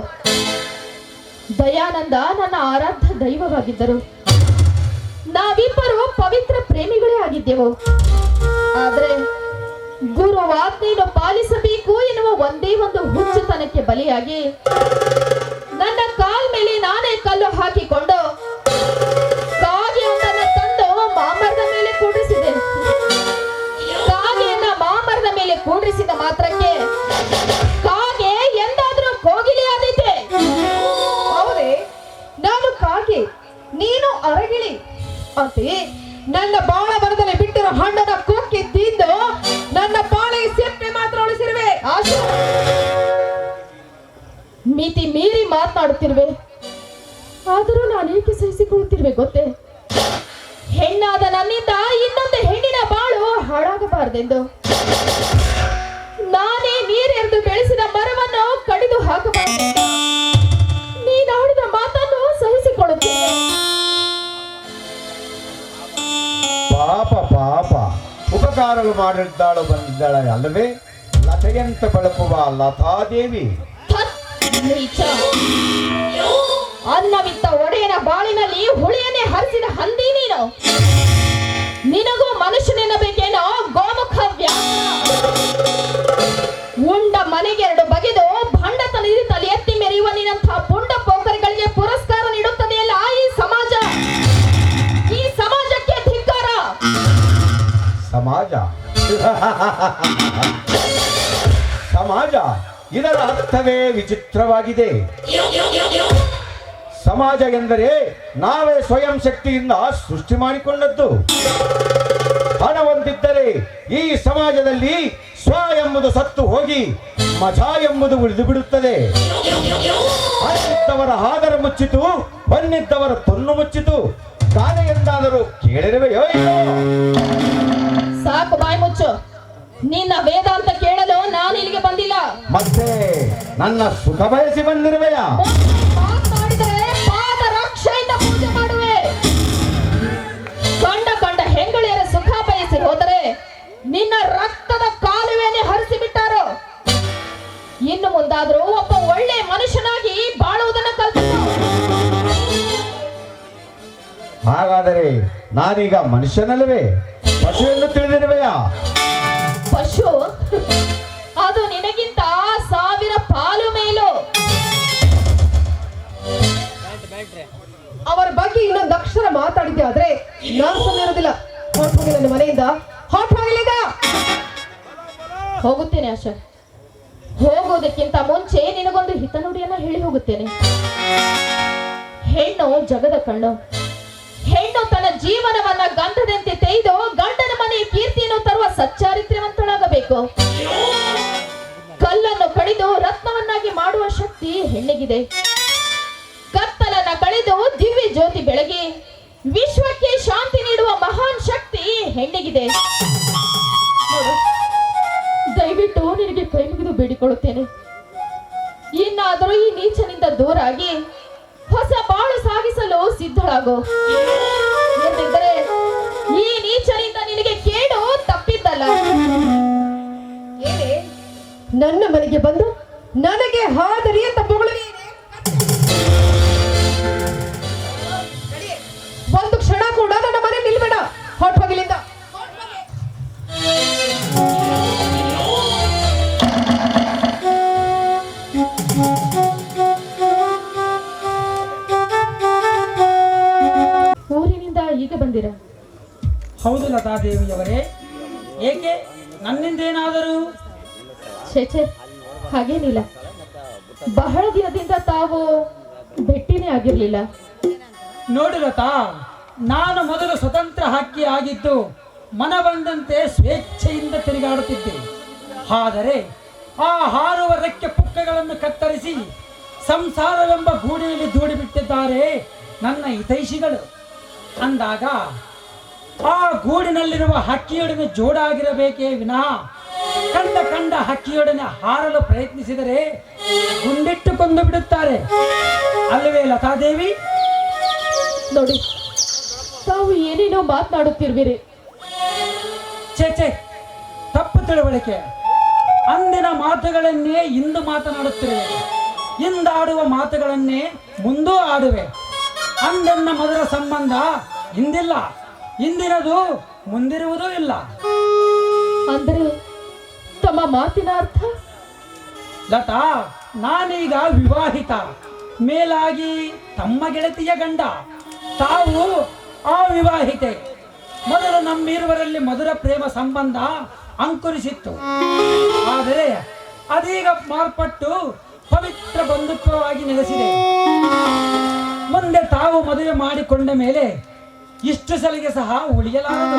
ದಯಾನಂದ ನನ್ನ ಆರಾಧ್ಯ ದೈವವಾಗಿದ್ದರು. ನಾವಿಬ್ಬರು ಪವಿತ್ರ ಪ್ರೇಮಿಗಳೇ ಆಗಿದ್ದೆವು. ಆದ್ರೆ ಗುರುವಾಜ್ಞೆಯನ್ನು ಪಾಲಿಸಬೇಕು ಎನ್ನುವ ಒಂದೇ ಒಂದು ಹುಚ್ಚುತನಕ್ಕೆ ಬಲಿಯಾಗಿ ನನ್ನ ಕಾಲ್ ಮೇಲೆ ನಾನೇ ಕಲ್ಲು ಹಾಕಿಕೊಂಡು ಕಾಗೆಯೊಂದನ್ನು ತಂದು ಮಾಮರದ ಮೇಲೆ ಕೂಡಿಸಿದೆ. ಕಾಗೆಯನ್ನ ಮಾಮರದ ಮೇಲೆ ಕೂಡಿಸಿದ ಮಾತ್ರಕ್ಕೆ ಕಾಗೆ ಎಂದಾದ್ರೂ ಕೋಗಿಲೆಯಾದೀತೆ? ಹೌದೇ? ನಾನು ಕಾಗೆ, ನೀನು ಅರಗಿಳಿ ಅಂತೆ. ನನ್ನ ಬಾಳ ಬರದಲ್ಲಿ ಬಿಟ್ಟಿರೋ ಹಣ್ಣನ ಕೊಕ್ಕಿ ತಿಂದು ನನ್ನ ಬಾಳೆಗೆ ಸೆಪ್ಪೆ ಮಾತ್ರ ಉಳಿಸಿರುವೆ. ಆಶಾ, ಮಿತಿ ಮೀರಿ ಮಾತನಾಡುತ್ತಿರುವೆ. ಆದರೂ ನಾನು ಏಕೆ ಸಹಿಸಿಕೊಳ್ಳುತ್ತಿರುವೆ ಗೊತ್ತೇ? ಹೆಣ್ಣಾದ ನನ್ನಿಂದ ಇನ್ನೊಂದು ಹೆಣ್ಣಿನ ಬಾಳು ಹಾಳಾಗಬಾರದೆಂದು ನಾನೇ ನೀರೆರೆದು ಬೆಳೆಸಿದ ಮರವನ್ನು ಕಡಿದು ಹಾಕಬಾರದೆಂದು ನೀನಾಡಿದ ಮಾತನ್ನು ಸಹಿಸಿಕೊಳ್ಳುತ್ತೇನೆ. ಪಾಪ ಉಪಕಾರಗಳು ಮಾಡಿದ್ದಾಳು ಬಂದಿದ್ದಾಳೆ ಅಲ್ಲವೇ? ಲತೆಯಂತ ಬಳಪುವ ಲತಾದೇವಿ. ನೀಚ! ಅನ್ನವಿತ್ತ ಒಡೆಯನ ಬಾಳಿನಲ್ಲಿ ಹುಳಿಯನ್ನೇ ಹರಿಸಿದ ಹಂದಿ ನೀನು. ನಿನಗೂ ಮನುಷ್ಯನೆನ್ನಬೇಕೇನೋ ಗೋಮುಖ ವ್ಯಾಪಾರ. ಉಂಡ ಮನೆಗೆರಡು ಬಗೆದು ಭಂಡತನದಿ ತಲೆ ಎತ್ತಿ ಮೆರೆಯುವ ನಿನ್ನಂಥ ಪುಂಡ ಪೋಖರಿಗಳಿಗೆ ಪುರಸ್ಕಾರ ನೀಡುತ್ತದೆಯಲ್ಲ ಈ ಸಮಾಜ. ಈ ಸಮಾಜಕ್ಕೆ ಧಿಕ್ಕಾರ. ಸಮಾಜ ಸಮಾಜ ಇದರ ಅರ್ಥವೇ ವಿಚಿತ್ರವಾಗಿದೆ. ಸಮಾಜ ಎಂದರೆ ನಾವೇ ಸ್ವಯಂ ಶಕ್ತಿಯಿಂದ ಸೃಷ್ಟಿ ಮಾಡಿಕೊಂಡದ್ದು. ಹಣ ಹೊಂದಿದ್ದರೆ ಈ ಸಮಾಜದಲ್ಲಿ ಸ್ವ ಎಂಬುದು ಸತ್ತು ಹೋಗಿ ಮಜಾ ಎಂಬುದು ಉಳಿದು ಬಿಡುತ್ತದೆ. ಹಣ್ಣಿದ್ದವರ ಆದರ ಮುಚ್ಚಿತು, ಹೊನ್ನಿದ್ದವರ ತೊನ್ನು ಮುಚ್ಚಿತು. ಗಾದೆ ಎಂದಾದರೂ ಕೇಳಿರುವೆಯೋ ಇಲ್ಲೋ? ಸಾಕು ಬಾಯಿ ಮುಚ್ಚು. ನಿನ್ನ ವೇದಾಂತ ಕೇಳಲು ನಾನು ಇಲ್ಲಿಗೆ ಬಂದಿಲ್ಲ. ಮತ್ತೆ ನನ್ನ ಸುಖ ಬಯಸಿ ಬಂದಿರುವೆಯಾ? ಮಾತನಾಡಿದರೆ ಪಾದ ರಕ್ಷೆಯಿಂದ ಪೂಜೆ ಮಾಡುವೆ. ಕಂಡ ಹೆಂಗಳಿಯರ ಸುಖ ಬಯಸಿ ಹೋದರೆ ನಿನ್ನ ರಕ್ತದ ಕಾಲುವೆನೇ ಹರಿಸಿ ಬಿಟ್ಟಾರೋ. ಇನ್ನು ಮುಂದಾದ್ರೂ ಒಬ್ಬ ಒಳ್ಳೆ ಮನುಷ್ಯನಾಗಿ ಬಾಳುವುದನ್ನು ಕಲ್ಪಿಸು. ಹಾಗಾದರೆ ನಾನೀಗ ಮನುಷ್ಯನಲ್ಲವೇ, ಪಶು ಎಂದು ತಿಳಿದಿರುವೆಯಾ? ಪಶು? ಅದು ನಿನಗಿಂತ 1000 ಪಾಲು ಮೇಲು. ಅವರ ಬಗ್ಗೆ ಇನ್ನೊಂದು ಅಕ್ಷರ ಮಾತಾಡಿದ್ದೆ ಆದ್ರೆ ನಾನು ಸುಮ್ಮನೆ ಇರೋದಿಲ್ಲ. ಹೊರಟೋಗಿ ನನ್ನ ಮನೆಯಿಂದ, ಹೊರಟೋಗಲಿಲ್ಲ. ಹೋಗುತ್ತೇನೆ ಆಶಾ. ಹೋಗೋದಕ್ಕಿಂತ ಮುಂಚೆ ನಿನಗೊಂದು ಹಿತನುಡಿಯನ್ನ ಹೇಳಿ ಹೋಗುತ್ತೇನೆ. ಹೆಣ್ಣು ಜಗದ ಕಣ್ಣು. ಹೆಣ್ಣು ತನ್ನ ಜೀವನವನ್ನ ಗಂಧದಂತೆ ತೆಗೆದು ಗಂಡನ ಮನೆಯ ಕೀರ್ತಿಯನ್ನು ತರುವ ಸಚ್ಚಾರಿತ್ರ್ಯವಂತಳಾಗಬೇಕು. ಕಲ್ಲನ್ನು ಕಡಿದು ರತ್ನವನ್ನಾಗಿ ಮಾಡುವ ಶಕ್ತಿ ಹೆಣ್ಣಿಗಿದೆ. ಕತ್ತಲನ್ನ ಕಳೆದು ದಿವ್ಯ ಜ್ಯೋತಿ ಬೆಳಗಿ ವಿಶ್ವಕ್ಕೆ ಶಾಂತಿ ನೀಡುವ ಮಹಾನ್ ಶಕ್ತಿ ಹೆಣ್ಣಿಗಿದೆ. ನೋಡು, ದಯವಿಟ್ಟು ನಿನಗೆ ಕೈ ಮುಗಿದು ಬೇಡಿಕೊಳ್ಳುತ್ತೇನೆ. ಇನ್ನಾದರೂ ಈ ನೀಚನಿಂದ ದೂರಾಗಿ ಹೊಸ ಬಾಳು ಸಾಗಿಸಲು ಸಿದ್ಧಳಾಗೋ. ಎಂದಿದ್ದರೆ ಈ ನೀಚನಿಂದ ನಿನಗೆ ಕೇಡು ತಪ್ಪಿದ್ದಲ್ಲ. ಏನೇ ನನ್ನ ಮನೆಗೆ ಬಂದು ನನಗೆ ಹಾದರಿ ಅಂತ ಹೊಗಳುವೆ. ಒಂದು ಕ್ಷಣ ಕೂಡ ನನ್ನ ಮನೆ ನಿಲ್ಬೇಡ. ಹೊರಟೋಗಿಲಿಂದ. ಊರಿನಿಂದ ಈಗ ಬಂದಿರ? ಹೌದು ಲತಾದೇವಿಯವರೇ, ಏಕೆ? ನನ್ನಿಂದೇನಾದರೂ? ಛೇ, ಹಾಗೇನಿಲ್ಲ. ಬಹಳ ದಿನದಿಂದ ತಾವು ಭೇಟಿನೇ ಆಗಿರ್ಲಿಲ್ಲ. ನೋಡು ಲತಾ, ನಾನು ಮೊದಲು ಸ್ವತಂತ್ರ ಹಕ್ಕಿ ಆಗಿದ್ದು ಮನ ಬಂದಂತೆ ಸ್ವೇಚ್ಛೆಯಿಂದ ತಿರುಗಾಡುತ್ತಿದ್ದೆ. ಆದರೆ ಆ ಹಾರುವ ರೆಕ್ಕೆ ಪುಕ್ಕಗಳನ್ನು ಕತ್ತರಿಸಿ ಸಂಸಾರವೆಂಬ ಗೂಡಿನಲ್ಲಿ ದೂಡಿಬಿಟ್ಟಿದ್ದಾರೆ ನನ್ನ ಹಿತೈಷಿಗಳು. ಅಂದಾಗ ಆ ಗೂಡಿನಲ್ಲಿರುವ ಹಕ್ಕಿಯೊಡನೆ ಜೋಡಾಗಿರಬೇಕೇ ವಿನಃ ಕಂಡ ಹಕ್ಕಿಯೊಡನೆ ಹಾರಲು ಪ್ರಯತ್ನಿಸಿದರೆ ಗುಂಡಿಟ್ಟು ಕೊಂದು ಬಿಡುತ್ತಾರೆ ಅಲ್ಲವೇ ಲತಾದೇವಿ? ನೋಡಿ, ತಾವು ಏನೇನೋ ಮಾತನಾಡುತ್ತಿರುವಿರಿ. ಛೇ, ತಪ್ಪು ತಿಳುವಳಿಕೆ. ಅಂದಿನ ಮಾತುಗಳನ್ನೇ ಇಂದು ಮಾತನಾಡುತ್ತಿರುವೆ, ಇಂದಾಡುವ ಮಾತುಗಳನ್ನೇ ಮುಂದೂ ಆಡುವೆ. ಅಂದೆನ್ನ ಮೊದಲ ಸಂಬಂಧ ಇಂದಿಲ್ಲ, ಇಂದಿನದು ಮುಂದಿರುವುದೂ ಇಲ್ಲ. ಅಂದರೆ ತಮ್ಮ ಮಾತಿನ ಅರ್ಥ? ಲತಾ, ನಾನೀಗ ವಿವಾಹಿತ, ಮೇಲಾಗಿ ತಮ್ಮ ಗೆಳತಿಯ ಗಂಡ, ತಾವು ಅವಿವಾಹಿತೆ. ಮೊದಲು ನಮ್ಮಿರುವರಲ್ಲಿ ಮಧುರ ಪ್ರೇಮ ಸಂಬಂಧ ಅಂಕುರಿಸಿತ್ತು. ಆದರೆ ಅದೀಗ ಮಾರ್ಪಟ್ಟು ಪವಿತ್ರ ಬಂಧುತ್ವವಾಗಿ ನೆಲೆಸಿದೆ. ಮುಂದೆ ತಾವು ಮದುವೆ ಮಾಡಿಕೊಂಡ ಮೇಲೆ ಇಷ್ಟು ಸಲಿಗೆ ಸಹ ಉಳಿಯಲಾರದು.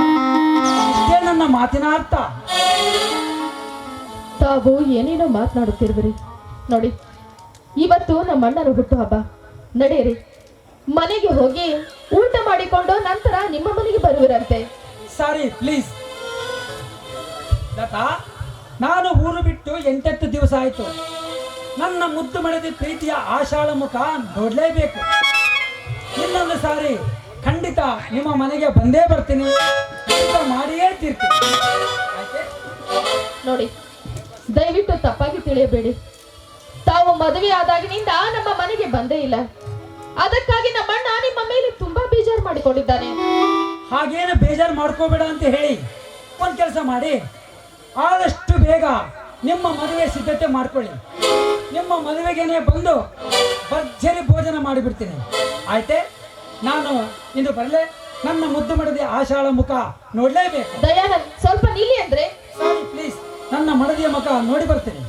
ಇಷ್ಟೇ ನನ್ನ ಮಾತಿನ ಅರ್ಥ. ತಾವು ಏನೇನೋ ಮಾತನಾಡುತ್ತಿರುವಿರಿ. ನೋಡಿ, ಇವತ್ತು ನಮ್ಮ ಅಣ್ಣನ ಹುಟ್ಟುಹಬ್ಬ. ನಡೆಯಿರಿ, ಮನೆಗೆ ಹೋಗಿ ಊಟ ಮಾಡಿಕೊಂಡು ನಂತರ ನಿಮ್ಮ ಮನೆಗೆ ಬರುವಿರಂತೆ. ಸಾರಿ, ಪ್ಲೀಸ್. ಲತಾ, ನಾನು ಊರು ಬಿಟ್ಟು 8 ದಿವಸ ಆಯ್ತು. ನನ್ನ ಮುದ್ದು ಮಡದಿ ಪ್ರೀತಿಯ ಆಷಾಢ ಮುಖ ನೋಡ್ಲೇಬೇಕು. ಇನ್ನೊಂದು ಸಾರಿ ಖಂಡಿತ ನಿಮ್ಮ ಮನೆಗೆ ಬಂದೇ ಬರ್ತೀನಿ, ಊಟ ಮಾಡಿಯೇ ತೀರ್ತೀನಿ. ಆಯ್ತೆ? ನೋಡಿ, ದಯವಿಟ್ಟು ತಪ್ಪಾಗಿ ತಿಳಿಯಬೇಡಿ. ತಾವು ಮದುವೆ ಆದಾಗಿನಿಂದ ನಮ್ಮ ಮನೆಗೆ ಬಂದೇ ಇಲ್ಲ. ಅದಕ್ಕಾಗಿ ನಮ್ಮಣ್ಣ ನಿಮ್ಮ ಮೇಲೆ ತುಂಬಾ ಬೇಜಾರು ಮಾಡಿಕೊಂಡಿದ್ದಾನೆ. ಹಾಗೇನು ಬೇಜಾರು ಮಾಡ್ಕೋಬೇಡ ಅಂತ ಹೇಳಿ ಒಂದು ಕೆಲಸ ಮಾಡಿ, ಆದಷ್ಟು ಬೇಗ ನಿಮ್ಮ ಮದುವೆ ಸಿದ್ಧತೆ ಮಾಡ್ಕೊಳ್ಳಿ. ನಿಮ್ಮ ಮದುವೆಗೇನೆ ಬಂದು ಭರ್ಜರಿ ಭೋಜನ ಮಾಡಿಬಿಡ್ತೀನಿ. ಆಯ್ತೆ? ನಾನು ಇಂದು ಬರಲೇ. ನನ್ನ ಮುದ್ದು ಮಡದಿ ಆಷಾಢ ಮುಖ ನೋಡ್ಲೇಬೇಕು. ದಯಾನಂದ್, ಸ್ವಲ್ಪ ನಿಲ್ಲಿ ಅಂದ್ರೆ. ಸಾರಿ, ಪ್ಲೀಸ್. ನನ್ನ ಮಡದಿಯ ಮುಖ ನೋಡಿ ಬರ್ತೀನಿ.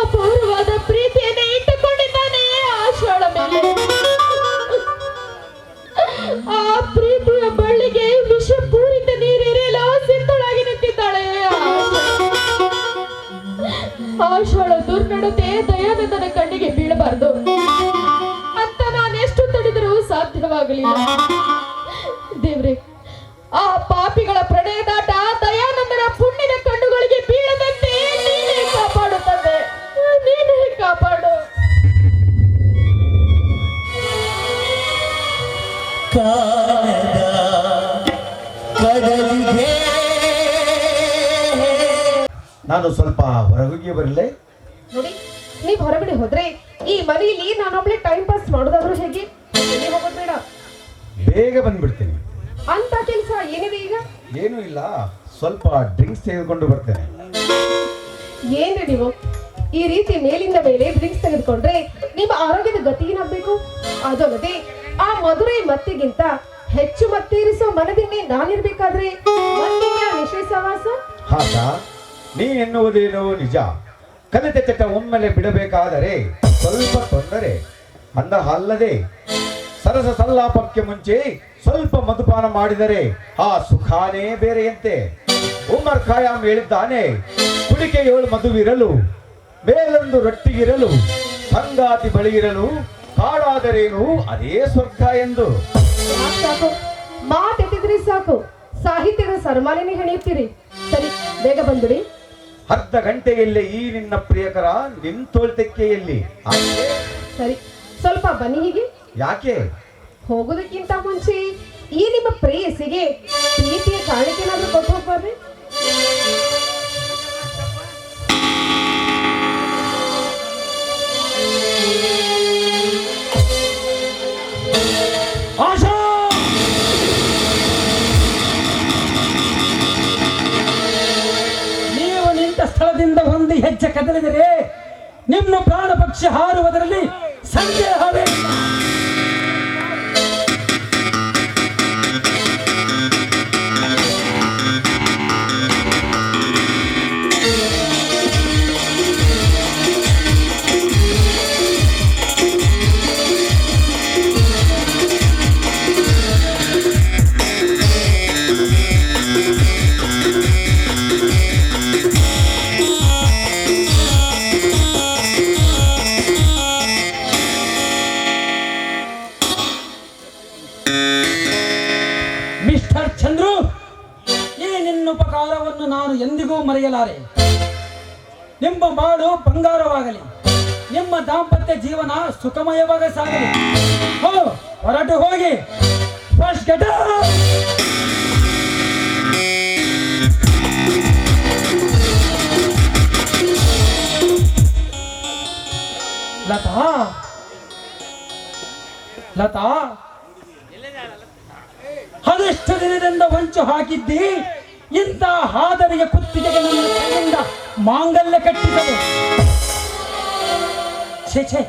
ಅಪಾರವಾದ ಪ್ರೀತಿಯನ್ನೇ ಇಟ್ಟುಕೊಂಡಿದ್ದಾನೆ ಆಷಾಢ ಮೇಲೆ. ದಯಾನಂದನ ಕಣ್ಣಿಗೆ ಬೀಳಬಾರದು ಅಂತ ನಾನೆಷ್ಟು ತಡೆದರೂ ಸಾಧ್ಯವಾಗಲಿಲ್ಲ. ದೇವ್ರೆ, ಆ ಪಾಪಿಗಳ ಪ್ರಣಯದಾಟ ದಯಾನಂದನ ಪುಣ್ಯದ ಕಣ್ಣುಗಳಿಗೆ ಬೀಳದಂತೆ ನೀನೇ ಕಾಪಾಡು ತಂದೆ, ನೀನೇ ಕಾಪಾಡು. ಕಾಣದ ಕಡಲಿಗೆ ನಾನು ಸ್ವಲ್ಪ ಹೊರಗೆ ಬರಲೇ? ನೋಡಿ, ನೀವ್ ಹೊರಗಡೆ ಹೋದ್ರೆ ಈ ಮನೆಯಲ್ಲಿ ನಾನೊಬ್ಳೆ ಟೈಮ್ ಪಾಸ್ ಮಾಡೋದಾದ್ರೂ ಹೇಗೆ? ಎಲ್ಲಿ ಹೋಗೋದ್ ಬೇಡ, ಬೇಗ ಬಂದ್ಬಿಡ್ತೀನಿ. ಅಂತ ಕೆಲಸ ಏನಿದೆ ಈಗ? ಏನೂ ಇಲ್ಲ, ಸ್ವಲ್ಪ ಡ್ರಿಂಕ್ಸ್ ತೆಗೆದುಕೊಂಡು ಬರ್ತೇನೆ. ಏನ್ರಿ ನೀವು ಈ ರೀತಿ ಮೇಲಿಂದ ಮೇಲೆ ಡ್ರಿಂಕ್ಸ್ ತೆಗೆದುಕೊಂಡ್ರೆ ನಿಮ್ಮ ಆರೋಗ್ಯದ ಗತಿ ಏನಾಗ್ಬೇಕು? ಅದಲ್ಲದೆ ಆ ಮಧುರೈ ಮತ್ತಿಗಿಂತ ಹೆಚ್ಚು ಮತ್ತೇರಿಸೋ ಮನದಿಂದೆ ನಾನಿರ್ಬೇಕಾದ್ರೆ ನಿಶ್ಚಯ ಸವಾಸ. ಹಾಗ ನೀನೆನ್ನುವುದೇನೋ ನಿಜ. ಕಲಿತ ಚಟ ಒಮ್ಮೆಲೆ ಬಿಡಬೇಕಾದರೆ ಸ್ವಲ್ಪ ತೊಂದರೆ. ಅಂದ ಅಲ್ಲದೆ ಸರಸ ಸಲ್ಲಾಪಕ್ಕೆ ಮುಂಚೆ ಸ್ವಲ್ಪ ಮಧುಪಾನ ಮಾಡಿದರೆ ಆ ಸುಖಾನೇ ಬೇರೆಯಂತೆ. ಉಮರ್ ಖಾಯಾಮ್ ಹೇಳಿದ್ದಾನೆ, ಕುಡಿಕೆ 7 ಮಧುವಿರಲು, ಮೇಲೊಂದು ರೊಟ್ಟಿಗಿರಲು, ಸಂಗಾತಿ ಬಳಿಯಿರಲು, ಕಾಡಾದರೇನು ಅದೇ ಸ್ವರ್ಗ ಎಂದು. ಸಾಕು, ಮಾತೆತ್ತಿದ್ರಿ ಸಾಕು, ಸಾಹಿತ್ಯದ ಸರಮಾಲೆನೇ ಹೆಣೆಯುತ್ತೀರಿ. ಸರಿ, ಬೇಗ ಬಂದ್ಬಿಡಿ. ಅರ್ಧ ಗಂಟೆಯಲ್ಲೇ ಈ ನಿನ್ನ ಪ್ರಿಯಕರ ನಿಂತೋಳ್ತೆಕ್ಕೆಯಲ್ಲಿ. ಸರಿ, ಸ್ವಲ್ಪ ಬನ್ನಿ ಹೀಗೆ. ಯಾಕೆ? ಹೋಗೋದಕ್ಕಿಂತ ಮುಂಚೆ ಈ ನಿಮ್ಮ ಪ್ರೇಯಸಿಗೆ ಪ್ರೀತಿಯ ಕಾಣಿಕೆ ಏನಾದ್ರೂ ಕೊಟ್ಟು ಹೋಗ್ಬಾರ್ರಿ. ಆಶಾ, ನೀವು ನಿಂತ ಸ್ಥಳದಿಂದ ಒಂದು ಹೆಜ್ಜೆ ಕದಲಿದರೆ ನಿಮ್ಮ ಪ್ರಾಣ ಪಕ್ಷಿ ಹಾರುವುದರಲ್ಲಿ ಸಂದೇಹವೇ ಇಲ್ಲ. ಮಿಸ್ಟರ್ ಚಂದ್ರು, ಈ ನಿನ್ನ ಉಪಕಾರವನ್ನು ನಾನು ಎಂದಿಗೂ ಮರೆಯಲಾರೆ. ನಿಮ್ಮ ಬಾಳು ಬಂಗಾರವಾಗಲಿ, ನಿಮ್ಮ ದಾಂಪತ್ಯ ಜೀವನ ಸುಖಮಯವಾಗಿ ಸಾಗಲಿ. ಹೊರಟು ಹೋಗಿ ಫಸ್ಟ್ ಗೆಟ್ ಲತಾ, ಲತಾ, ಅದೆಷ್ಟು ದಿನದಿಂದ ಹೊಂಚು ಹಾಕಿದ್ದಿ ಇಂಥ ಹಾದರಿಗೆ ಕುತ್ತಿಗೆಗೆ ನನ್ನ ಕೈಯಿಂದ ಮಾಂಗಲ್ಯ ಕಟ್ಟಿದರು. ಛೇ ಛೇ,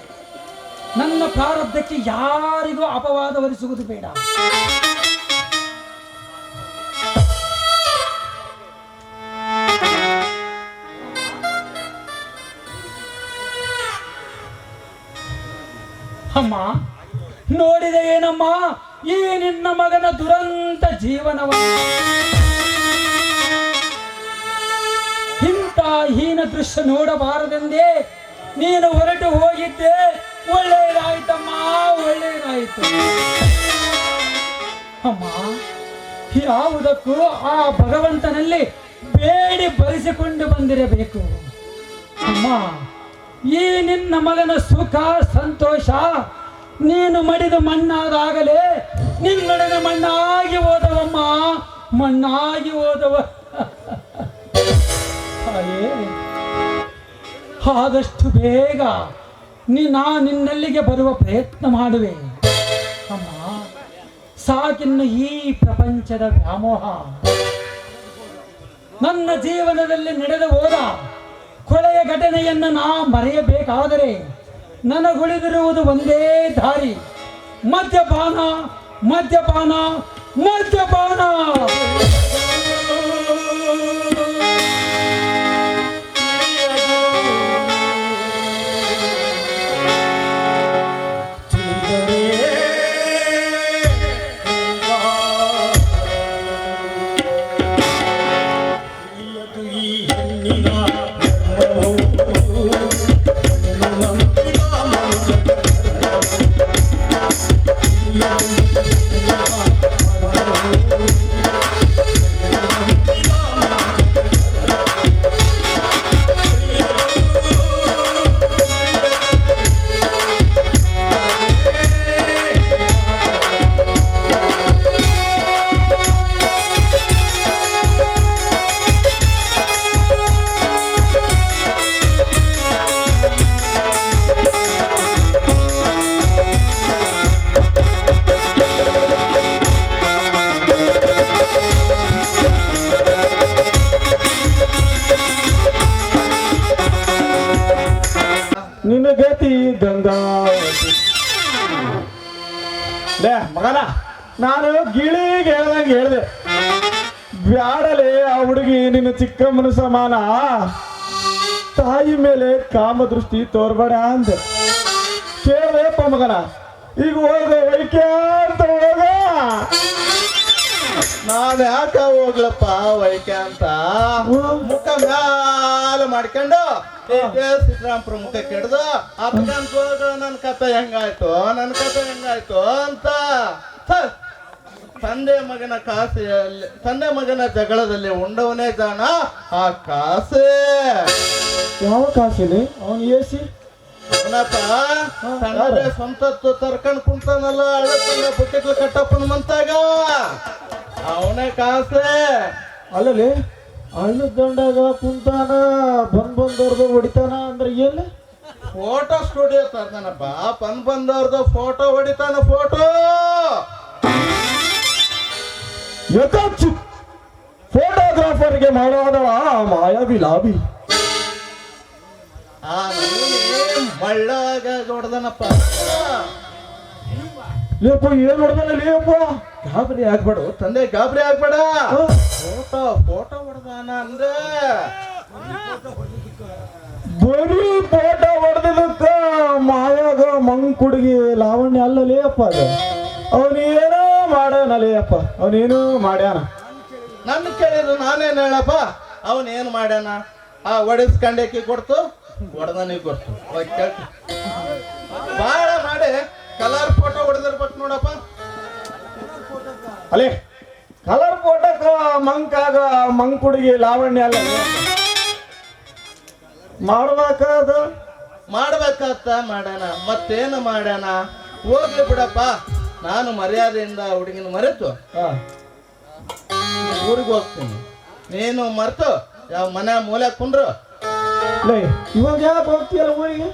ನನ್ನ ಪ್ರಾರಬ್ಧಕ್ಕೆ ಯಾರಿಗೂ ಅಪವಾದ ಹೊರಿಸುವುದು ಬೇಡ. ಅಮ್ಮ, ನೋಡಿದೆ ಏನಮ್ಮ ಈ ನಿನ್ನ ಮಗನ ದುರಂತ ಜೀವನವನ್ನು. ಇಂಥ ಹೀನ ದೃಶ್ಯ ನೋಡಬಾರದೆಂದೇ ನೀನು ಹೊರಟು ಹೋಗಿದ್ದೆ. ಒಳ್ಳೆಯದಾಯ್ತಮ್ಮ, ಒಳ್ಳೆಯದಾಯ್ತು. ಅಮ್ಮ, ಯಾವುದಕ್ಕೂ ಆ ಭಗವಂತನಲ್ಲಿ ಬೇಡಿ ಬರೆಸಿಕೊಂಡು ಬಂದಿರಬೇಕು. ಅಮ್ಮ, ಈ ನಿನ್ನ ಮಗನ ಸುಖ ಸಂತೋಷ ನೀನು ಮಡಿದು ಮಣ್ಣಾದಾಗಲೇ ನಿನ್ನೊಡನೆ ಮಣ್ಣಾಗಿ ಹೋದವಮ್ಮ, ಮಣ್ಣಾಗಿ ಹೋದವ. ತಾಯೇ, ಆದಷ್ಟು ಬೇಗ ನಿನ್ನಲ್ಲಿಗೆ ಬರುವ ಪ್ರಯತ್ನ ಮಾಡುವೆ. ಅಮ್ಮ, ಸಾಕಿನ್ನು ಈ ಪ್ರಪಂಚದ ವ್ಯಾಮೋಹ. ನನ್ನ ಜೀವನದಲ್ಲಿ ನಡೆದು ಹೋದ ಕೊಲೆಯ ಘಟನೆಯನ್ನು ನಾ ಮರೆಯಬೇಕಾದರೆ ನನಗುಳಿದಿರುವುದು ಒಂದೇ ದಾರಿ: ಮದ್ಯಪಾನ, ಮದ್ಯಪಾನ, ಮದ್ಯಪಾನ. ಮಗನ ನಾನು ಗಿಳಿಗೆ ಹೇಳ್ದಂಗೆ ಹೇಳ್ದೆ, ಬ್ಯಾಡಲೆ ಆ ಹುಡುಗಿ ನಿನ್ನ ಚಿಕ್ಕಮ್ಮನ ಸಮಾನ, ತಾಯಿ ಮೇಲೆ ಕಾಮದೃಷ್ಟಿ ತೋರ್ಬೇಡ ಅಂದೆ. ಕೇಳಪ್ಪ ಮಗನ, ಈಗ ಹೋಗ ವೈಕ್ಯ ಅಂತ ಹೋಗ. ನಾನು ಯಾಕ ಹೋಗ್ಲಪ್ಪ ವೈಕೆ ಅಂತ ಮುಖ ಮ್ಯಾಲ ಮಾಡ್ಕೊಂಡು ಸಿದ್ದರಾಮಪುರ ಮುಖ ಕೆಡ್ದು ಅಪ್ಕಂತ ಹೋಗ ನನ್ನ ಕತೆ ಹೆಂಗಾಯ್ತು ಅಂತ ತಂದೆ ಮಗನ ಜಗಳದಲ್ಲಿ ಉಂಡವನೇ ಜಾಣ ಆ ಕಾಸೆ. ಯಾವ ಕಾಸಿಲಿ ಅವನು ಏಸಿ ತಂದೆ ಸ್ವಂತತ್ತು ತರ್ಕೊಂಡ್ ಕುಂತಾನಲ್ಲ ಅಳಕಂಡ ಬುಟ್ಟಿಗ್ಲು ಕಟ್ಟಪ್ಪನ ಮಂತಾಗ ಅವನೇ ಕಾಸೆ. ಅಲ್ಲಲ್ಲಿ ಹಳ್ಳದ ದಂಡಾಗ ಕುಂತಾನ ಬಂದವ್ರದ್ದು ಹೊಡಿತಾನ ಅಂದ್ರೆ ಎಲ್ಲಿ? ಫೋಟೋ ಸ್ಟುಡಿಯೋ ತರ್ತಾನಪ್ಪ, ಬಂದವ್ರದ್ದು ಫೋಟೋ ಹೊಡಿತಾನ. ಫೋಟೋ ಫೋಟೋಗ್ರಾಫರ್ಗೆ ಮಾಡೋದಳ ಮಾಯಾವಿ ಲಾಬಿ. ಮಳ್ಳಾಗ ಹೊಡೆದನಪ್ಪ. ಲೇಪ ಏನ್ ಹೊಡೆದಲ್ಲ ಲೇಪ, ಗಾಬರಿ ಆಗ್ಬೇಡ ತಂದೆ, ಗಾಬರಿ ಆಗ್ಬೇಡ. ಫೋಟೋ ಹೊಡೆದಾನ ಅಂದ್ರೆ ಬರೀ ಫೋಟೋ ಹೊಡೆದಕ್ಕ ಮಾಯಾಗ ಮಂಕುಡುಗಿ ಲಾವಣ್ಯ ಅಲ್ಲ ಲೇಪ. ಅದು ಅವನೇನೋ ಮಾಡ್ಯಾನ ಲೇಪ, ಅವನೇನೋ ಮಾಡ್ಯಾನ. ನನ್ನ ಕೇಳಿದ್ರು ನಾನೇನ್ ಹೇಳಪ್ಪ, ಅವನೇನು ಮಾಡ್ಯಾನ? ಆ ಒಡಿಸ್ಕಂಡಕ್ಕೆ ಕೊಡ್ತು, ಹೊಡೆದನಿಗೆ ಕೊಡ್ತು. ಬಾಳ ಮಾಡಿ ಕಲರ್ ಫೋಟೋ ಹೊಡೆದಿರ್ಬೇಕು ನೋಡಪ್ಪ. ಅಲ್ಲೇ ಕಲರ್ ಫೋಟೋಕ್ಕ ಮಂಕಾಗ ಮಂಕುಡುಗಿ ಲಾವಣ್ಯ ಅಲ್ಲ ಮಾಡ್ಬೇಕಾತ ಮಾಡ್ಯಾನ, ಮತ್ತೇನು ಮಾಡ್ಯಾನ? ಹೋಗ್ಲಿ ಬಿಡಪ್ಪ, ನಾನು ಮರ್ಯಾದೆಯಿಂದ ಹುಡುಗಿನ ಮರೆತು ಊರಿಗೆ ಹೋಗ್ತೀನಿ. ನೀನು ಮರೆತು ಯಾವ ಮನೆ ಮೂಲೆ ಕುಂಡ್ರು. ಲೇ ಇವಾಗ ಯಾಕೆ ಹೋಗ್ತೀಯಲ್ಲ ಊರಿಗೆ?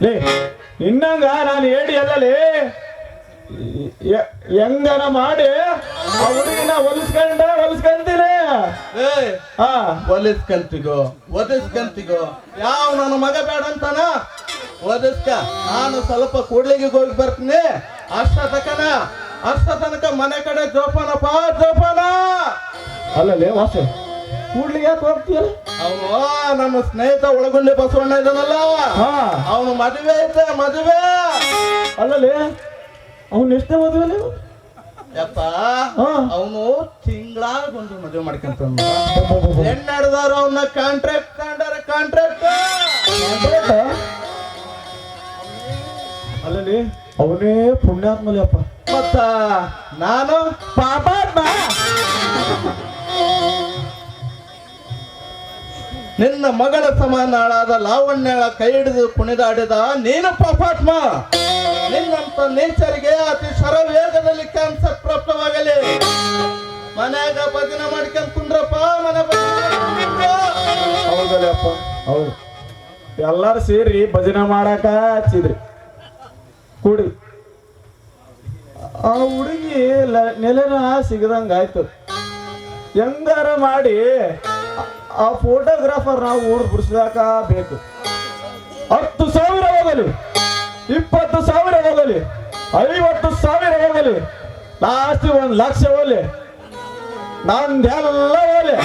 ಲೇ ಇನ್ನಂಗ ನಾನು ಹೇಳಿ ಅಲ್ಲಲೇ ಹೆಂಗನ ಮಾಡಿ ಆ ಹುಡುಗಿನ ಹೊಲಿಸ್ಕೊಂತೀನಿ. ಒದಿಸ್ಕಂತಿಗೋ ಯಾವ ನನ್ನ ಮಗ ಬೇಡ ಅಂತಾನ ಒದಿಸ್ಕ. ನಾನು ಸ್ವಲ್ಪ ಕೂಡ್ಲಿಗೆ ಹೋಗಿ ಬರ್ತೀನಿ. ಅಷ್ಟ ತನಕ ಮನೆ ಕಡೆ ಜೋಪಾನಪ್ಪ, ಜೋಪಾನ. ಅಲ್ಲಲೇ ವಾಸ ಕೂಡ್ಲಿಗೆ ಯಾಕೆ ಹೋಗ್ತೀಯಲ್ಲ? ಅವನು ನಮ್ಮ ಸ್ನೇಹಿತ ಒಳಗುಂಡಿ ಬಸವಣ್ಣ ಇದ್ದಾನಲ್ಲ, ಅವನು ಮದುವೆ ಐತೆ, ಮದುವೆ. ಅಲ್ಲಲೇ ಅವನ್ ಎಷ್ಟೇ ಮದುವೆ ಯಪ್ಪ, ಅವನು ತಿಂಗಳಾಗೊಂದು ಮದುವೆ ಮಾಡ್ಕೊಂತ ಹೆಣ್ಣಾಡ್ದವ್ರು ಅವನ್ನ ಕಾಂಟ್ರಾಕ್ಟ್ ಅಲ್ಲಲ್ಲಿ ಅವನೇ ಪುಣ್ಯಾತ್ಮಲಿ ಅಪ್ಪ. ಮತ್ತ ನಾನು ಪಾಪಾತ್ಮ. ನಿನ್ನ ಮಗಳ ಸಮಾನಾಳಾದ ಲಾವಣ್ಯಳ ಕೈ ಹಿಡಿದು ಕುಣಿದಾಡಿದ ನೀನು ಪಾಪಾತ್ಮ. ನಿನ್ನಂತ ನೇಚರ್ಗೆ ಅತಿ ಶರವೇಗದಲ್ಲಿ ಕ್ಯಾನ್ಸರ್ ಪ್ರಾಪ್ತವಾಗಲಿ. ಮನ್ಯಾಗ ಭಜನೆ ಮಾಡ್ಕೊಂಡ್ ಕುಂದ್ರಪ್ಪ, ಮನೆ ಹೌದಲ್ಲ ಅಪ್ಪ, ಹೌದು. ಎಲ್ಲಾರು ಸೇರಿ ಭಜನೆ ಮಾಡಾಕ ಹಚ್ಚಿದ್ರಿ ಕೂಡಿ. ಆ ಹುಡುಗಿ ನೆಲೆನ ಸಿಗದಂಗ ಆಯ್ತು. ಹೆಂಗಾರ ಮಾಡಿ ಆ ಫೋಟೋಗ್ರಾಫರ್ ನಾವು ಊರು ಬಿಡಿಸಿದಾಕ ಬೇಕು. 10,000 ಹೋಗಲಿ, 20,000 ಹೋಗಲಿ, 50,000 ಹೋಗಲಿ, ಲಾಸ್ಟ್ 1,00,000 ಹೋಗಲಿ, ನಂದೆಲ್ಲ ಹೋಗಲಿ.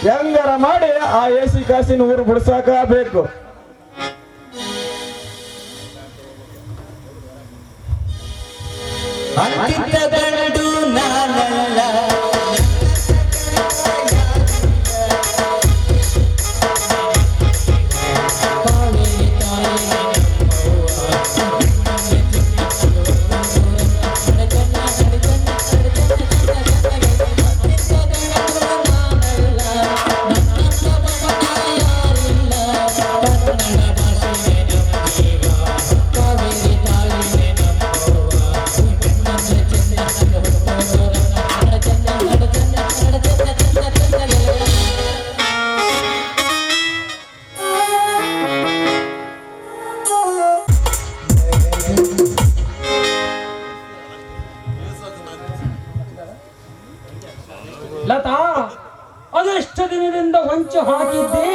ಹೆಂಗಾರ ಮಾಡಿ ಆ AC ಕಾಸಿನ ಊರು ಬಿಡಿಸಾಕ ಬೇಕು. ಲತಾ, ಅದೆಷ್ಟು ದಿನದಿಂದ ಹೊಂಚು ಹಾಕಿದ್ದಿ.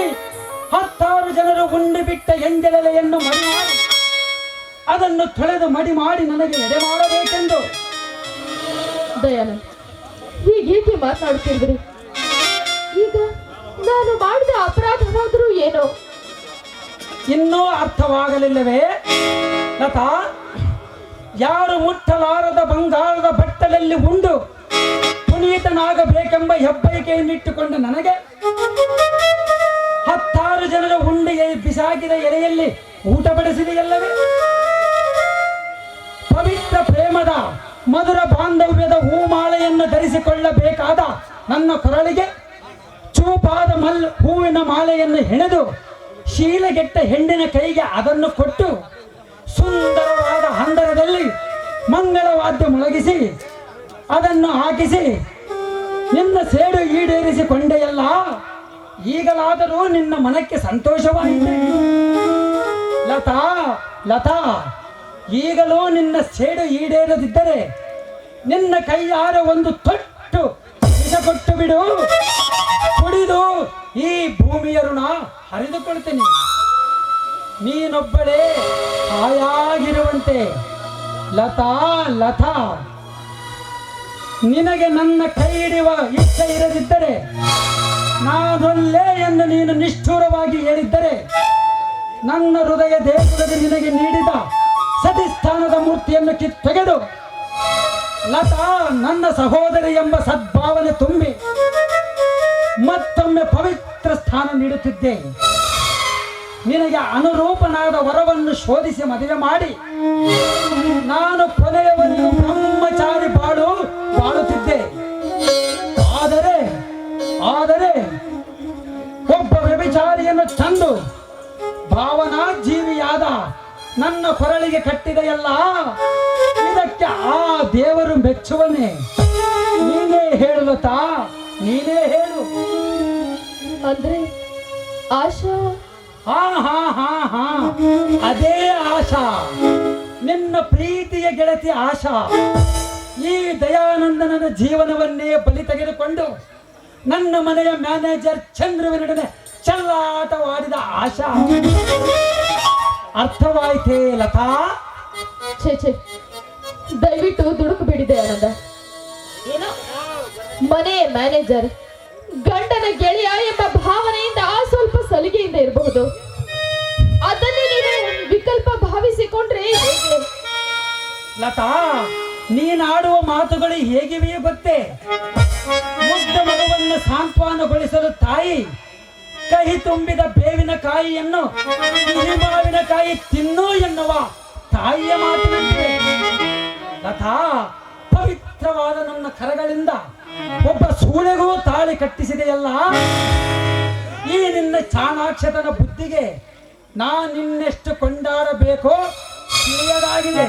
10,000 ಜನರು ಉಂಡು ಬಿಟ್ಟ ಎಂಜಲೆಲೆಯನ್ನು ಮರೆಮಾಡಿ ಅದನ್ನು ತೊಳೆದು ಮಡಿ ಮಾಡಿ ನನಗೆ ಎಡೆ ಮಾಡಬೇಕೆಂದು. ದಯಾನಂದ್, ಹೀಗೇಕೆ ಮಾತನಾಡುತ್ತಿರುವಿರಿ? ಈಗ ನಾನು ಮಾಡಿದ ಅಪರಾಧವಾದರೂ ಏನೋ? ಇನ್ನೂ ಅರ್ಥವಾಗಲಿಲ್ಲವೇ ಲತಾ? ಯಾರು ಮುಟ್ಟಲಾರದ ಬಂಗಾರದ ಬಟ್ಟಲಲ್ಲಿ ಉಂಡು ಪುನೀತನಾಗಬೇಕೆಂಬ ಹೆಬ್ಬಯಕೆಯನ್ನಿಟ್ಟುಕೊಂಡ ನನಗೆ 10 ಜನರ ಉಂಡೆಗೆ ಬಿಸಾಕಿದ ಎಲೆಯಲ್ಲಿ ಊಟ ಬಡಿಸಿದೆಯಲ್ಲವೇ? ಪವಿತ್ರ ಪ್ರೇಮದ ಮಧುರ ಬಾಂಧವ್ಯದ ಹೂಮಾಲೆಯನ್ನು ಧರಿಸಿಕೊಳ್ಳಬೇಕಾದ ನನ್ನ ಕೊರಳಿಗೆ ಚೂಪಾದ ಹೂವಿನ ಮಾಲೆಯನ್ನು ಹೆಣೆದು ಶೀಲಗೆಟ್ಟ ಹೆಣ್ಣಿನ ಕೈಗೆ ಅದನ್ನು ಕೊಟ್ಟು ಸುಂದರವಾದ ಹಂದರದಲ್ಲಿ ಮಂಗಳವಾದ್ಯ ಮೊಳಗಿಸಿ ಅದನ್ನು ಹಾಕಿಸಿ ನಿನ್ನ ಸೇಡು ಈಡೇರಿಸಿಕೊಂಡೆಯಲ್ಲ. ಈಗಲಾದರೂ ನಿನ್ನ ಮನಕ್ಕೆ ಸಂತೋಷವಾಯಿತು. ಲತಾ ಲತಾ, ಈಗಲೂ ನಿನ್ನ ಸೇಡು ಈಡೇರದಿದ್ದರೆ ನಿನ್ನ ಕೈಯಾರ ಒಂದು ತೊಟ್ಟು ವಿಷ ಕೊಟ್ಟು ಬಿಡು. ಕುಡಿದು ಈ ಭೂಮಿಯ ಋಣ ಹರಿದುಕೊಳ್ತೀನಿ. ನೀನೊಬ್ಬಳೇ ಹಾಯಾಗಿರುವಂತೆ. ಲತಾ ಲತಾ, ನಿನಗೆ ನನ್ನ ಕೈ ಹಿಡಿಯುವ ಇಚ್ಛೆ ಇರದಿದ್ದರೆ, ನಾನೊಲ್ಲೆ ಎಂದು ನೀನು ನಿಷ್ಠುರವಾಗಿ ಹೇಳಿದ್ದರೆ, ನನ್ನ ಹೃದಯ ದೇಗುಲದ ನಿನಗೆ ನೀಡಿದ ಸತಿಸ್ಥಾನದ ಮೂರ್ತಿಯನ್ನು ಕಿತ್ತೊಗೆದು ಲತಾ ನನ್ನ ಸಹೋದರಿ ಎಂಬ ಸದ್ಭಾವನೆ ತುಂಬಿ ಮತ್ತೊಮ್ಮೆ ಪವಿತ್ರ ಸ್ಥಾನ ನೀಡುತ್ತಿದ್ದೆ. ನಿನಗೆ ಅನುರೂಪನಾದ ವರವನ್ನು ಶೋಧಿಸಿ ಮದುವೆ ಮಾಡಿ ನಾನು ಕೊನೆಯವರೆಗೂ ಬ್ರಹ್ಮಚಾರಿ ಬಾಳುತ್ತಿದ್ದೆ. ಆದರೆ ಒಬ್ಬ ವ್ಯಭಿಚಾರಿಯನ್ನು ತಂದು ಭಾವನಾ ಜೀವಿಯಾದ ನನ್ನ ಕೊರಳಿಗೆ ಕಟ್ಟಿದೆಯಲ್ಲ, ಇದಕ್ಕೆ ಆ ದೇವರು ಮೆಚ್ಚುವನೇ? ನೀನೇ ಹೇಳು ಲತಾ, ನೀನೇ ಹೇಳು. ಅಂದ್ರೆ ಆಶಾ? ಹಾ, ಅದೇ ಆಶಾ, ನಿನ್ನ ಪ್ರೀತಿಯ ಗೆಳತಿ ಆಶಾ. ಈ ದಯಾನಂದನನ ಜೀವನವನ್ನೇ ಬಲಿ ತೆಗೆದುಕೊಂಡು ನನ್ನ ಮನೆಯ ಮ್ಯಾನೇಜರ್ ಚಂದ್ರುವಿನೊಡನೆ ಚೆಲ್ಲಾಟವಾಡಿದ ಆಶಾ. ಅರ್ಥವಾಯ್ತೇ ಲತಾ? ಛೇ, ದಯವಿಟ್ಟು ದುಡುಕಬೇಡಿದೆ ಆನಂದ. ಏನೋ ಮನೆಯ ಮ್ಯಾನೇಜರ್ ಗಂಡನ ಗೆಳೆಯ ಎಂಬ ಭಾವನೆಯಿಂದ ಸ್ವಲ್ಪ ಸಲಿಗೆಯಿಂದ ಇರಬಹುದು. ಅದನ್ನೇ ನೀನು ವಿಕಲ್ಪ ಭಾವಿಸಿಕೊಂಡ್ರೆ ಹೇಗೆ? ಲತಾ, ನೀನಾಡುವ ಮಾತುಗಳು ಹೇಗಿವೆಯೇ ಗೊತ್ತೇ? ಮುದ್ದ ಮಗುವನ್ನು ಸಾಂತ್ವನಗೊಳಿಸಲು ತಾಯಿ ಕಹಿ ತುಂಬಿದ ಬೇವಿನ ಕಾಯಿಯನ್ನು ಸಿಹಿ ಮಾವಿನ ಕಾಯಿ ತಿನ್ನು ಎನ್ನುವ ತಾಯಿಯ ಮಾತಿನಂತೆ. ಲತಾ, ಪವಿತ್ರವಾದ ನನ್ನ ಕರಗಳಿಂದ ಒಬ್ಬ ಸೂಳೆಗೂ ತಾಳಿ ಕಟ್ಟಿಸಿದೆಯಲ್ಲ, ಈ ನಿನ್ನ ಚಾಣಾಕ್ಷತನ ಬುದ್ಧಿಗೆ ನಿನ್ನೆಷ್ಟು ಕೊಂಡಾಡಬೇಕೋ ತಿಳಿಯದಾಗಿದೆ.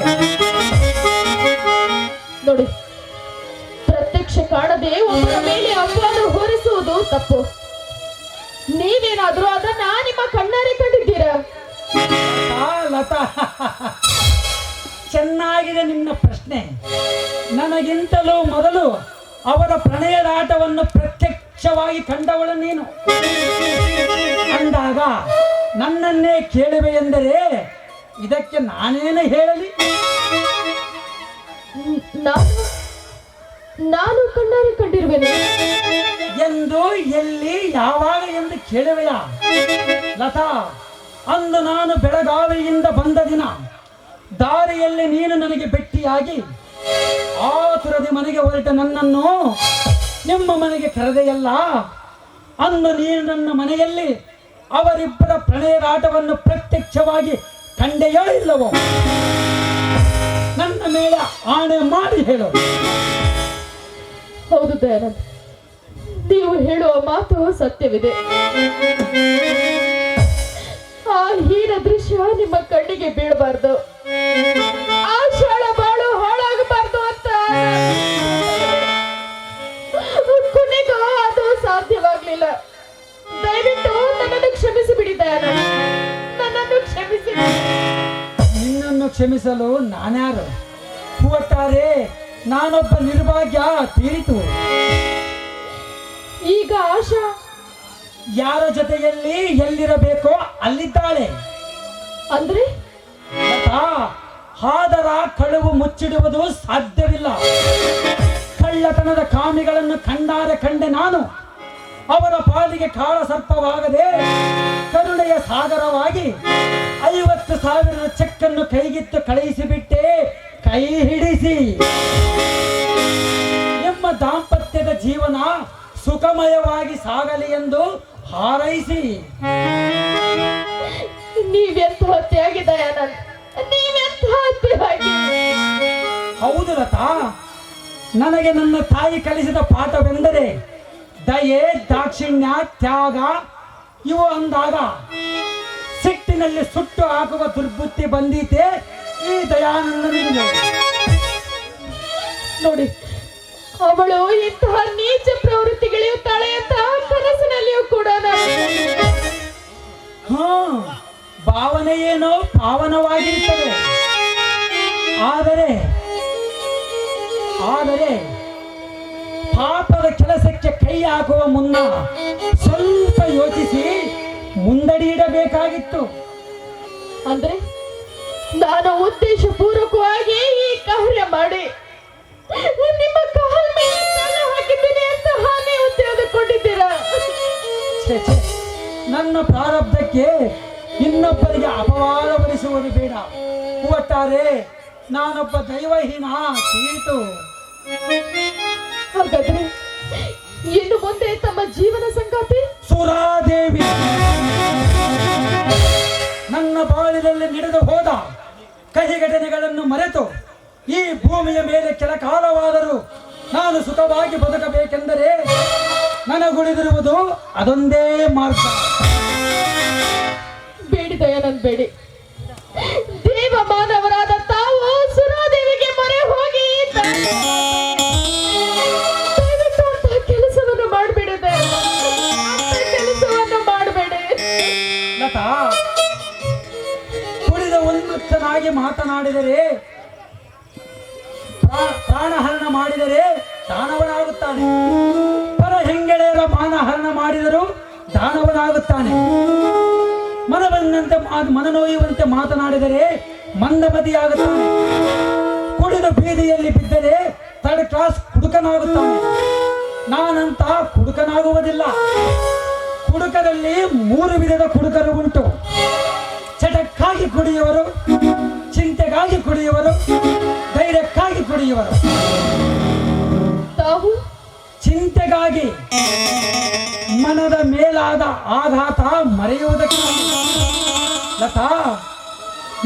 ನೋಡಿ, ಪ್ರತ್ಯಕ್ಷ ಕಾಣದೆ ಒಬ್ಬರ ಮೇಲೆ ಅಪವಾದ ಹೊರಿಸುವುದು ತಪ್ಪು. ನೀವೇನಾದ್ರೂ ಅದನ್ನ ನಿಮ್ಮ ಕಣ್ಣಾರೆ ಕಂಡಿದ್ದೀರಾ? ಲತಾ, ಚೆನ್ನಾಗಿದೆ ನಿನ್ನ ಪ್ರಶ್ನೆ. ನನಗಿಂತಲೂ ಮೊದಲು ಅವರ ಪ್ರಣಯದಾಟವನ್ನು ಪ್ರತ್ಯಕ್ಷವಾಗಿ ಕಂಡವಳು ನೀನು. ಅಂದಾಗ ನನ್ನನ್ನೇ ಕೇಳುವೆ ಎಂದರೆ ಇದಕ್ಕೆ ನಾನೇನು ಹೇಳಲಿ? ನಾನು ಕಣ್ಣಾರೆ ಕಂಡಿರುವೆನು ಎಂದು, ಎಲ್ಲಿ, ಯಾವಾಗ ಎಂದು ಕೇಳುವೆಯ? ಲತಾ, ಅಂದು ನಾನು ಬೆಳಗಾವಿಯಿಂದ ಬಂದ ದಿನ ದಾರಿಯಲ್ಲಿ ನೀನು ನನಗೆ ಭೇಟಿಯಾಗಿ ಆತುರದಿ ಮನೆಗೆ ಹೊರಟ ನನ್ನನ್ನು ನಿಮ್ಮ ಮನೆಗೆ ಕರೆದೆಯಲ್ಲ, ಅಂದು ನೀನು ನನ್ನ ಮನೆಯಲ್ಲಿ ಅವರಿಬ್ಬರ ಪ್ರಣಯದಾಟವನ್ನು ಪ್ರತ್ಯಕ್ಷವಾಗಿ ಕಂಡೆಯೋ ಇಲ್ಲವೋ? ನನ್ನ ಮೇಲೆ ಆಣೆ ಮಾಡಿ ಹೇಳು. ಹೌದು ದಯಾನಂದ್, ನೀವು ಹೇಳುವ ಮಾತು ಸತ್ಯವಿದೆ. ಆ ಹೀನ ದೃಶ್ಯ ನಿಮ್ಮ ಕಣ್ಣಿಗೆ ಬೀಳಬಾರ್ದು, ಆ ಶಾಳ ಬಾಳು ಹಾಳಾಗಬಾರ್ದು ಅಂತ ಕೊನೆಗೂ ಅದು ಸಾಧ್ಯವಾಗ್ಲಿಲ್ಲ. ದಯವಿಟ್ಟು ನನ್ನನ್ನು ಕ್ಷಮಿಸಿ ಬಿಡಿ ದಯಾನಂದ್, ನನ್ನನ್ನು ಕ್ಷಮಿಸಿ. ನಿನ್ನನ್ನು ಕ್ಷಮಿಸಲು ನಾನ್ಯಾರು? ಒಟ್ಟಾರೆ ನಾನೊಬ್ಬ ನಿರ್ಭಾಗ್ಯ ತೀರಿತು. ಈಗ ಆಶಾ ಯಾರ ಜೊತೆಯಲ್ಲಿ ಎಲ್ಲಿರಬೇಕೋ ಅಲ್ಲಿದ್ದಾಳೆ. ಅಂದ್ರೆ ಲತಾ, ಹಾದರ ಕಳುವು ಮುಚ್ಚಿಡುವುದು ಸಾಧ್ಯವಿಲ್ಲ. ಕಳ್ಳತನದ ಕಾಮಿಗಳನ್ನು ಕಂಡಾರೆ ಕಂಡೆ ನಾನು. ಅವರ ಪಾಲಿಗೆ ಕಾಳ ಸರ್ಪವಾಗದೆ ಕರುಣೆಯ ಸಾಗರವಾಗಿ 50,000 ಚೆಕ್ಕನ್ನು ಕೈಗಿತ್ತು ಕಳುಹಿಸಿಬಿಟ್ಟೆ ಕೈ ಹಿಡಿಸಿ. ನಿಮ್ಮ ದಾಂಪತ್ಯದ ಜೀವನ ಸುಖಮಯವಾಗಿ ಸಾಗಲಿ ಎಂದು ಹಾರೈಸಿ. ನೀವೆಂತ ಹತ್ಯೆಯಾಗಿ ದಯಾನಂದ್, ನೀವೆಂತ ಹತ್ಯೆಯಾಗಿ. ಹೌದು ಲತಾ, ನನಗೆ ನನ್ನ ತಾಯಿ ಕಲಿಸಿದ ಪಾಠವೆಂದರೆ ದಯೆ, ದಾಕ್ಷಿಣ್ಯ, ತ್ಯಾಗ ಇವು ಅಂದಾಗ ಸಿಟ್ಟಿನಲ್ಲಿ ಸುಟ್ಟು ಹಾಕುವ ದುರ್ಬುದ್ಧಿ ಬಂದೀತೆ ಈ ದಯಾನಂದನಿಗೆ. ನೋಡಿ, ಅವಳು ಇಂತಹ ನೀಚ ಪ್ರವೃತ್ತಿಗಳಿರುತ್ತಾಳೆ ಅಂತ ಕನಸಿನಲ್ಲಿಯೂ ಕೂಡ ಭಾವನೆ ಏನೋ ಪಾವನವಾಗಿರುತ್ತದೆ. ಆದರೆ ಪಾಪದ ಕೆಲಸಕ್ಕೆ ಕೈ ಹಾಕುವ ಮುನ್ನ ಸ್ವಲ್ಪ ಯೋಚಿಸಿ ಮುಂದಡಿಯಿಡಬೇಕಾಗಿತ್ತು. ಅಂದ್ರೆ ನಾನು ಉದ್ದೇಶ ಪೂರ್ವಕವಾಗಿ ಈ ಕಾರ್ಯ ಮಾಡಿ ನಿಮ್ಮ ಕಾಲ ಮೇಲೆ ಕಾಲು ಹಾಕಿದ್ದೀನಿ ಅಂತ ನೀವು ತಿಳಿದುಕೊಂಡಿದ್ದೀರಾ? ಛೆ, ಛೆ. ನನ್ನ ಪ್ರಾರಬ್ಧಕ್ಕೆ ಇನ್ನೊಬ್ಬರಿಗೆ ಅಪವಾದ ಬರಿಸುವುದು ಬೇಡ. ಒಟ್ಟಾರೆ ನಾನೊಬ್ಬ ದೈವಹೀನ ತೀರಿತು. ಹಾಗಾದ್ರೆ ಇನ್ನು ಮುಂದೆ ತಮ್ಮ ಜೀವನ ಸಂಗಾತಿ ಸುರಾದೇವಿ ನನ್ನ ಬಾಳಿನಲ್ಲಿ ನಡೆದು ಹೋದ ಕಹಿ ಘಟನೆಗಳನ್ನು ಮರೆತು ಈ ಭೂಮಿಯ ಮೇಲೆ ಕೆಲ ಕಾಲವಾದರೂ ನಾನು ಸುಖವಾಗಿ ಬದುಕಬೇಕೆಂದರೆ ನನಗುಳಿದಿರುವುದು ಅದೊಂದೇ ಮಾರ್ಗ. ಬೇಡಿ ದಯಾನಂದ್, ಬೇಡಿ. ದೇವ ಮಾನವರಾದ ತಾವು ಸುರಾದೇವಿಗೆ ಮೊರೆ ಹೋಗಿ ಕೆಲಸವನ್ನು ಮಾಡಬೇಡಿ, ಕೆಲಸವನ್ನು ಮಾಡಬೇಡಿ. ಲತಾ, ಕುಡಿದ ಉನ್ಮತ್ತನಾಗಿ ಮಾತನಾಡಿದರೆ ಪ್ರಾಣಹರಣ ಮಾಡಿದರೆ ದಾನವನಾಗುತ್ತಾನೆ. ಪರ ಹೆಂಗೆಳೆಯರ ಮಾನಹರಣ ಮಾಡಿದರೂ ದಾನವನಾಗುತ್ತಾನೆ. ಮನನೋಯುವಂತೆ ಮಾತನಾಡಿದರೆ ಮಂದಮತಿಯಾಗುತ್ತಾನೆ. ಕುಡಿದು ಬೀದಿಯಲ್ಲಿ ಬಿದ್ದರೆ 3rd ಕ್ಲಾಸ್ ಕುಡುಕನಾಗುತ್ತಾನೆ. ನಾನಂತ ಕುಡುಕನಾಗುವುದಿಲ್ಲ. ಕುಡುಕರಲ್ಲಿ 3 ವಿಧದ ಕುಡುಕರು ಉಂಟು. ಚಟಕ್ಕಾಗಿ ಕುಡಿಯುವರು, ಚಿಂತೆಗಾಗಿ ಕುಡಿಯುವರು, ಧೈರ್ಯಕ್ಕಾಗಿ ಕುಡಿಯುವರು. ತಾವು ಚಿಂತೆಗಾಗಿ ಮನದ ಮೇಲಾದ ಆಘಾತ ಮರೆಯುವುದಕ್ಕೆ. ಲತಾ,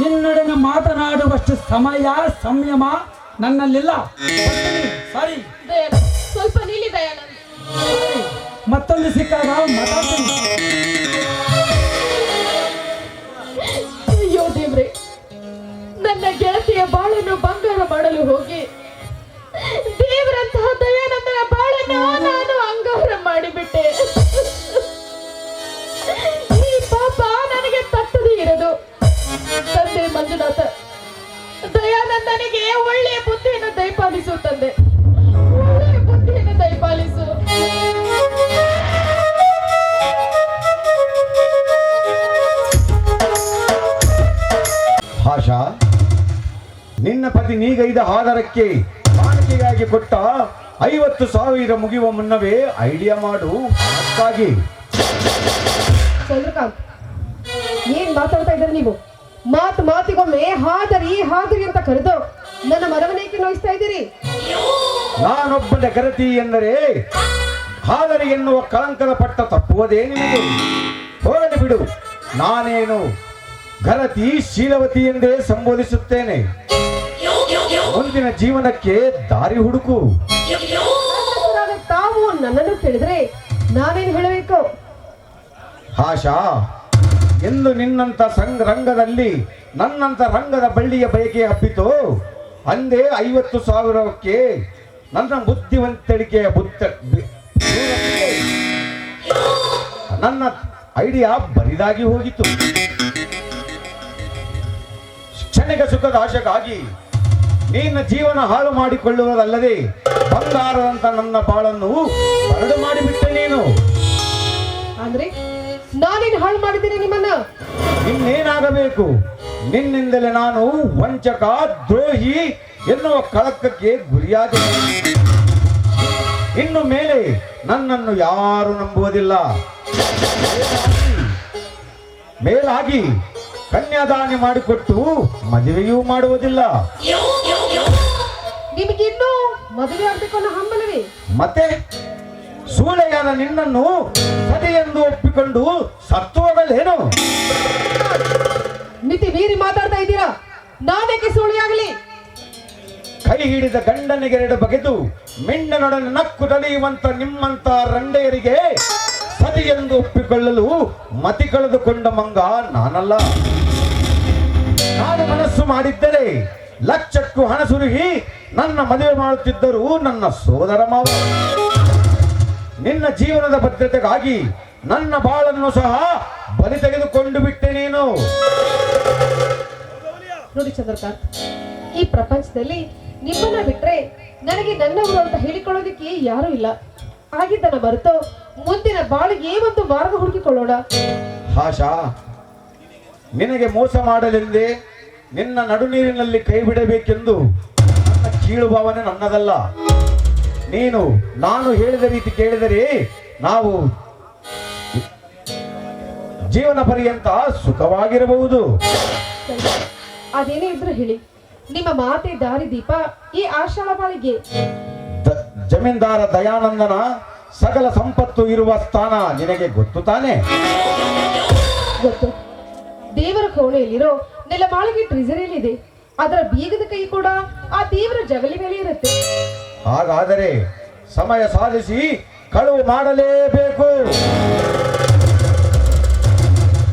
ನಿನ್ನೊಡನೆ ಮಾತನಾಡುವಷ್ಟು ಸಮಯ ಸಂಯಮ ನನ್ನಲ್ಲಿಲ್ಲ. ಸಾರಿ, ದಯಾನಂದ್, ಸ್ವಲ್ಪ ನಿಲ್ಲಿ ದಯಾನಂದ್. ಮತ್ತೊಂದು ಸಿಕ್ಕಾಗ ಮಾತಾಡ್ತೀನಿ. ಅಯ್ಯೋ ದೇವ್ರೆ, ನನ್ನ ಗೆಳತಿಯ ಬಾಳನ್ನು ಬಂಗಾರ ಮಾಡಲು ಹೋಗಿ ದೇವರಂತಹ ದಯಾನಂದನ ಬಾಳನ್ನು ನಾನು ಅಂಗಾರ ಮಾಡಿಬಿಟ್ಟೆ. ಈ ಪಾಪ ನನಗೆ ತಟ್ಟದೇ ಇರದು. ತಂದೆ ಮಂಜುನಾಥ, ದಯಾನಂದನಿಗೆ ಒಳ್ಳೆಯ ಬುದ್ಧಿಯನ್ನು ದಯಪಾಲಿಸು ತಂದೆ, ಒಳ್ಳೆಯ ಬುದ್ಧಿಯನ್ನು ದಯಪಾಲಿಸು. ಆಶಾ, ನಿನ್ನ ಪತಿ ನೀಗೈದ ಆಧಾರಕ್ಕೆ ಕಾಣಿಕೆಯಾಗಿ ಕೊಟ್ಟ 50,000 ಮುಗಿಯುವ ಮುನ್ನವೇ ಐಡಿಯಾ ಮಾಡು. ಅದಕ್ಕಾಗಿ ಚಂದ್ರಕಾಂತ್, ಏನ್ ಮಾತಾಡ್ತಾ ಇದ್ದಾರೆ ನೀವು? ಮಾತಿಗೊಮ್ಮೆ ಹಾದರಿ ಅಂತ ಕರೆದು ನನ್ನ ಮನವನೇಕೆ ನೋಯಿಸ್ತಾ ಇದ್ದೀರಿ? ನಾನೊಬ್ಬನ ಗರತಿ ಎಂದರೆ ಹಾದರಿ ಎನ್ನುವ ಕಳಂಕದ ಪಟ್ಟ ತಪ್ಪುವುದೇ ನಿನಗೆ? ಹೋಗಲಿ ಬಿಡು, ನಾನೇನು ಗರತಿ ಶೀಲವತಿ ಎಂದೇ ಸಂಬೋಧಿಸುತ್ತೇನೆ. ಮುಂದಿನ ಜೀವನಕ್ಕೆ ದಾರಿ ಹುಡುಕು. ತಾವು ನನ್ನನ್ನು ಕೇಳಿದ್ರೆ ನಾನೇನು ಹೇಳಬೇಕು? ಆಶಾ, ಎಂದು ನಿನ್ನಂತ ರಂಗದಲ್ಲಿ ನನ್ನಂತ ರಂಗದ ಬಳ್ಳಿಯ ಬಯಕೆ ಹಬ್ಬಿತು ಅಂದೇ 50,000ಕ್ಕೆ ನನ್ನ ಬುದ್ಧಿವಂತಿಕೆಯ ನನ್ನ ಐಡಿಯಾ ಬರಿದಾಗಿ ಹೋಗಿತು. ಕ್ಷಣಿಕ ಸುಖದ ಆಶೆಗಾಗಿ ನಿನ್ನ ಜೀವನ ಹಾಳು ಮಾಡಿಕೊಳ್ಳುವುದಲ್ಲದೆ ಬಂಗಾರದಂತ ನನ್ನ ಬಾಳನ್ನು ಬರಡು ಮಾಡಿಬಿಟ್ಟೆ ನೀನು. ಅಂದ್ರೆ ನಾನೇನು ಹಾಳು ಮಾಡಿದ್ದೀನಿ ನಿಮ್ಮನ್ನ? ಇನ್ನೇನಾಗಬೇಕು? ನಿನ್ನಿಂದಲೇ ನಾನು ವಂಚಕ, ದ್ರೋಹಿ ಎನ್ನುವ ಕಳಕಕ್ಕೆ ಗುರಿಯಾಗಿದೆ. ಇನ್ನು ಮೇಲೆ ನನ್ನನ್ನು ಯಾರು ನಂಬುವುದಿಲ್ಲ. ಮೇಲಾಗಿ ಕನ್ಯಾದಾನ ಮಾಡಿಕೊಟ್ಟು ಮದುವೆಯೂ ಮಾಡುವುದಿಲ್ಲ. ನಿಮಗಿನ್ನೂ ಮದುವೆ ಆಗ್ಬೇಕು ಅನ್ನೋ ಹಂಬಲವೇ? ಮತ್ತೆ ಸೂಳೆಯಾದ ನಿನ್ನನ್ನು ಸತಿ ಎಂದು ಒಪ್ಪಿಕೊಂಡು ಸತ್ತು ಹೋಗಲೇನು? ಮಿತಿ ಮೀರಿ ಮಾತಾಡ್ತಾ ಇದ್ದೀರಾ. ನಾನೇಕೆ ಸುಳಿಯಾಗಲಿ? ಕೈ ಹಿಡಿದ ಗಂಡನಿಗೆರಡು ಬಗೆದು ಮಿಂಡನೊಡನೆ ನಕ್ಕು ತಡೆಯುವಂತ ನಿಮ್ಮಂತ ರಂಡೆಯರಿಗೆ ಸತಿ ಎಂದು ಒಪ್ಪಿಕೊಳ್ಳಲು ಮತಿ ಕಳೆದುಕೊಂಡ ಮಂಗ ನಾನಲ್ಲ. ನಾನು ಮನಸ್ಸು ಮಾಡಿದ್ದರೆ ಲಕ್ಷಕ್ಕೂ ಹಣ ಸುರುಗಿ ನನ್ನ ಮದುವೆ ಮಾಡುತ್ತಿದ್ದರು ನನ್ನ ಸೋದರ ಮಾವ. ನಿನ್ನ ಜೀವನದ ಭದ್ರತೆಗಾಗಿ ನನ್ನ ಬಾಳನ್ನು ಸಹ ಬಲಿ ತೆಗೆದುಕೊಂಡು ಬಿಟ್ಟೆ ನೀನು. ನೋಡಿ ಚಂದ್ರಕಾಂತ್, ಈ ಪ್ರಪಂಚದಲ್ಲಿ ನಿಮ್ಮನ್ನ ಬಿಟ್ರೆ ನನಗೆ ನನ್ನವರು ಅಂತ ಹೇಳಿಕೊಳ್ಳೋದಕ್ಕೆ ಯಾರೂ ಇಲ್ಲ. ಆಗಿದ್ದನ್ನ ಮರೆತು ಮುಂದಿನ ಬಾಳಿಗೆ ಒಂದು ಮಾರ್ಗ ಹುಡುಕಿಕೊಳ್ಳೋಣ. ಆಶಾ, ನಿನಗೆ ಮೋಸ ಮಾಡಲೆಂದೇ ನಿನ್ನ ನಡುನೀರಿನಲ್ಲಿ ಕೈ ಬಿಡಬೇಕೆಂದು ನನ್ನ ಕೀಳು ಭಾವನೆ ನನ್ನದಲ್ಲ. ನೀನು ನಾನು ಹೇಳಿದ ರೀತಿ ಕೇಳಿದರೆ ನಾವು ಜೀವನ ಪರ್ಯಂತ ಸುಖವಾಗಿರಬಹುದು. ಅದೇನೇ ಇದ್ರು ಹೇಳಿ, ನಿಮ್ಮ ಮಾತೆ ದಾರಿ ದೀಪ ಈ ಆಷಾಢ ಬಾಳಿಗೆ. ಜಮೀನ್ದಾರ ದಯಾನಂದನ ಸಕಲ ಸಂಪತ್ತು ಇರುವ ಸ್ಥಾನ ನಿನಗೆ ಗೊತ್ತು ತಾನೆ? ಗೊತ್ತು. ದೇವರ ಕೋಣೆಯಲ್ಲಿರೋ ನೆಲಮಾಳಿಗೆ ಟ್ರೆಜರಿಯಲ್ಲಿದೆ. ಅದರ ಬೀಗದ ಕೈ ಕೂಡ ಆ ದೇವರ ಜಗಲಿ ಮೇಲೆ ಇರುತ್ತೆ. ಹಾಗಾದರೆ ಸಮಯ ಸಾಧಿಸಿ ಕಳುವು ಮಾಡಲೇಬೇಕು.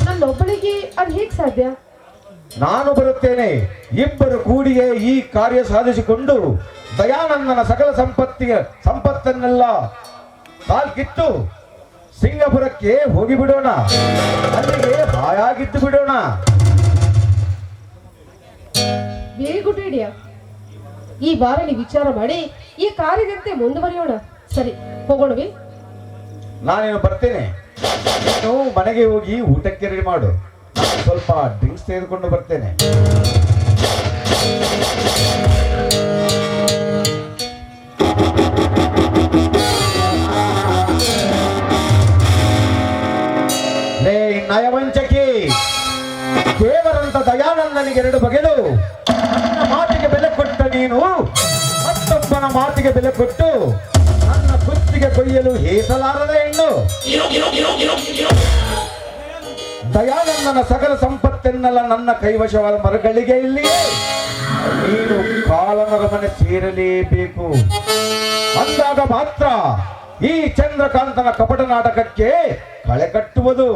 ನನ್ನೊಬ್ಬಳಿಗೆ ಅದು ಹೇಗೆ ಸಾಧ್ಯ? ನಾನು ಬರುತ್ತೇನೆ. ಇಬ್ಬರು ಕೂಡಿಯೇ ಈ ಕಾರ್ಯ ಸಾಧಿಸಿಕೊಂಡು ದಯಾನಂದನ ಸಕಲ ಸಂಪತ್ತನ್ನೆಲ್ಲ ಕಾಲ್ಕಿತ್ತು ಸಿಂಗಾಪುರಕ್ಕೆ ಹೋಗಿ ಬಿಡೋಣ. ಅಲ್ಲಿಗೆ ಹಾಯಾಗಿದ್ದು ಬಿಡೋಣ. Very good idea. ಈ ವಾರ ನೀವು ವಿಚಾರ ಮಾಡಿ ಈ ಕಾರ್ಯದಂತೆ ಮುಂದುವರಿಯೋಣ. ಸರಿ, ಹೋಗೋಣವೇ? ನಾನೇನು ಬರ್ತೇನೆ. ನೀನು ಮನೆಗೆ ಹೋಗಿ ಊಟಕ್ಕೆ ರೆಡಿ ಮಾಡು. ನಾನು ಸ್ವಲ್ಪ ಡ್ರಿಂಕ್ಸ್ ತೆಗೆದುಕೊಂಡು ಬರ್ತೇನೆ. ಲೇ ನಯವಂಚಕಿ, ದೇವರಂತ ದಯಾನಂದನಿಗೆ ಎರಡು ಬಗೆದು ನನ್ನ ಮಾತಿಗೆ ಬೆಲೆ ಕೊಟ್ಟ ನೀನು ಮತ್ತೊಬ್ಬನ ಮಾತಿಗೆ ಬೆಲೆ ಕೊಟ್ಟು ನನ್ನ ಕುತ್ತಿಗೆ ಕೊಯ್ಯಲು ಹೇಸಲಾರದ ಹೆಣ್ಣು. ದಯಾನಂದನ ಸಕಲ ಸಂಪತ್ತೆನ್ನೆಲ್ಲ ನನ್ನ ಕೈವಶವಾದ ಮರಗಳಿಗೆ ಇಲ್ಲಿಯೇ ನೀನು ಕಾಲನರಮನೆ ಸೇರಲೇಬೇಕು. ಅಂದಾಗ ಮಾತ್ರ ಈ ಚಂದ್ರಕಾಂತನ ಕಪಟ ನಾಟಕಕ್ಕೆ ಕಳೆ ಕಟ್ಟುವುದು.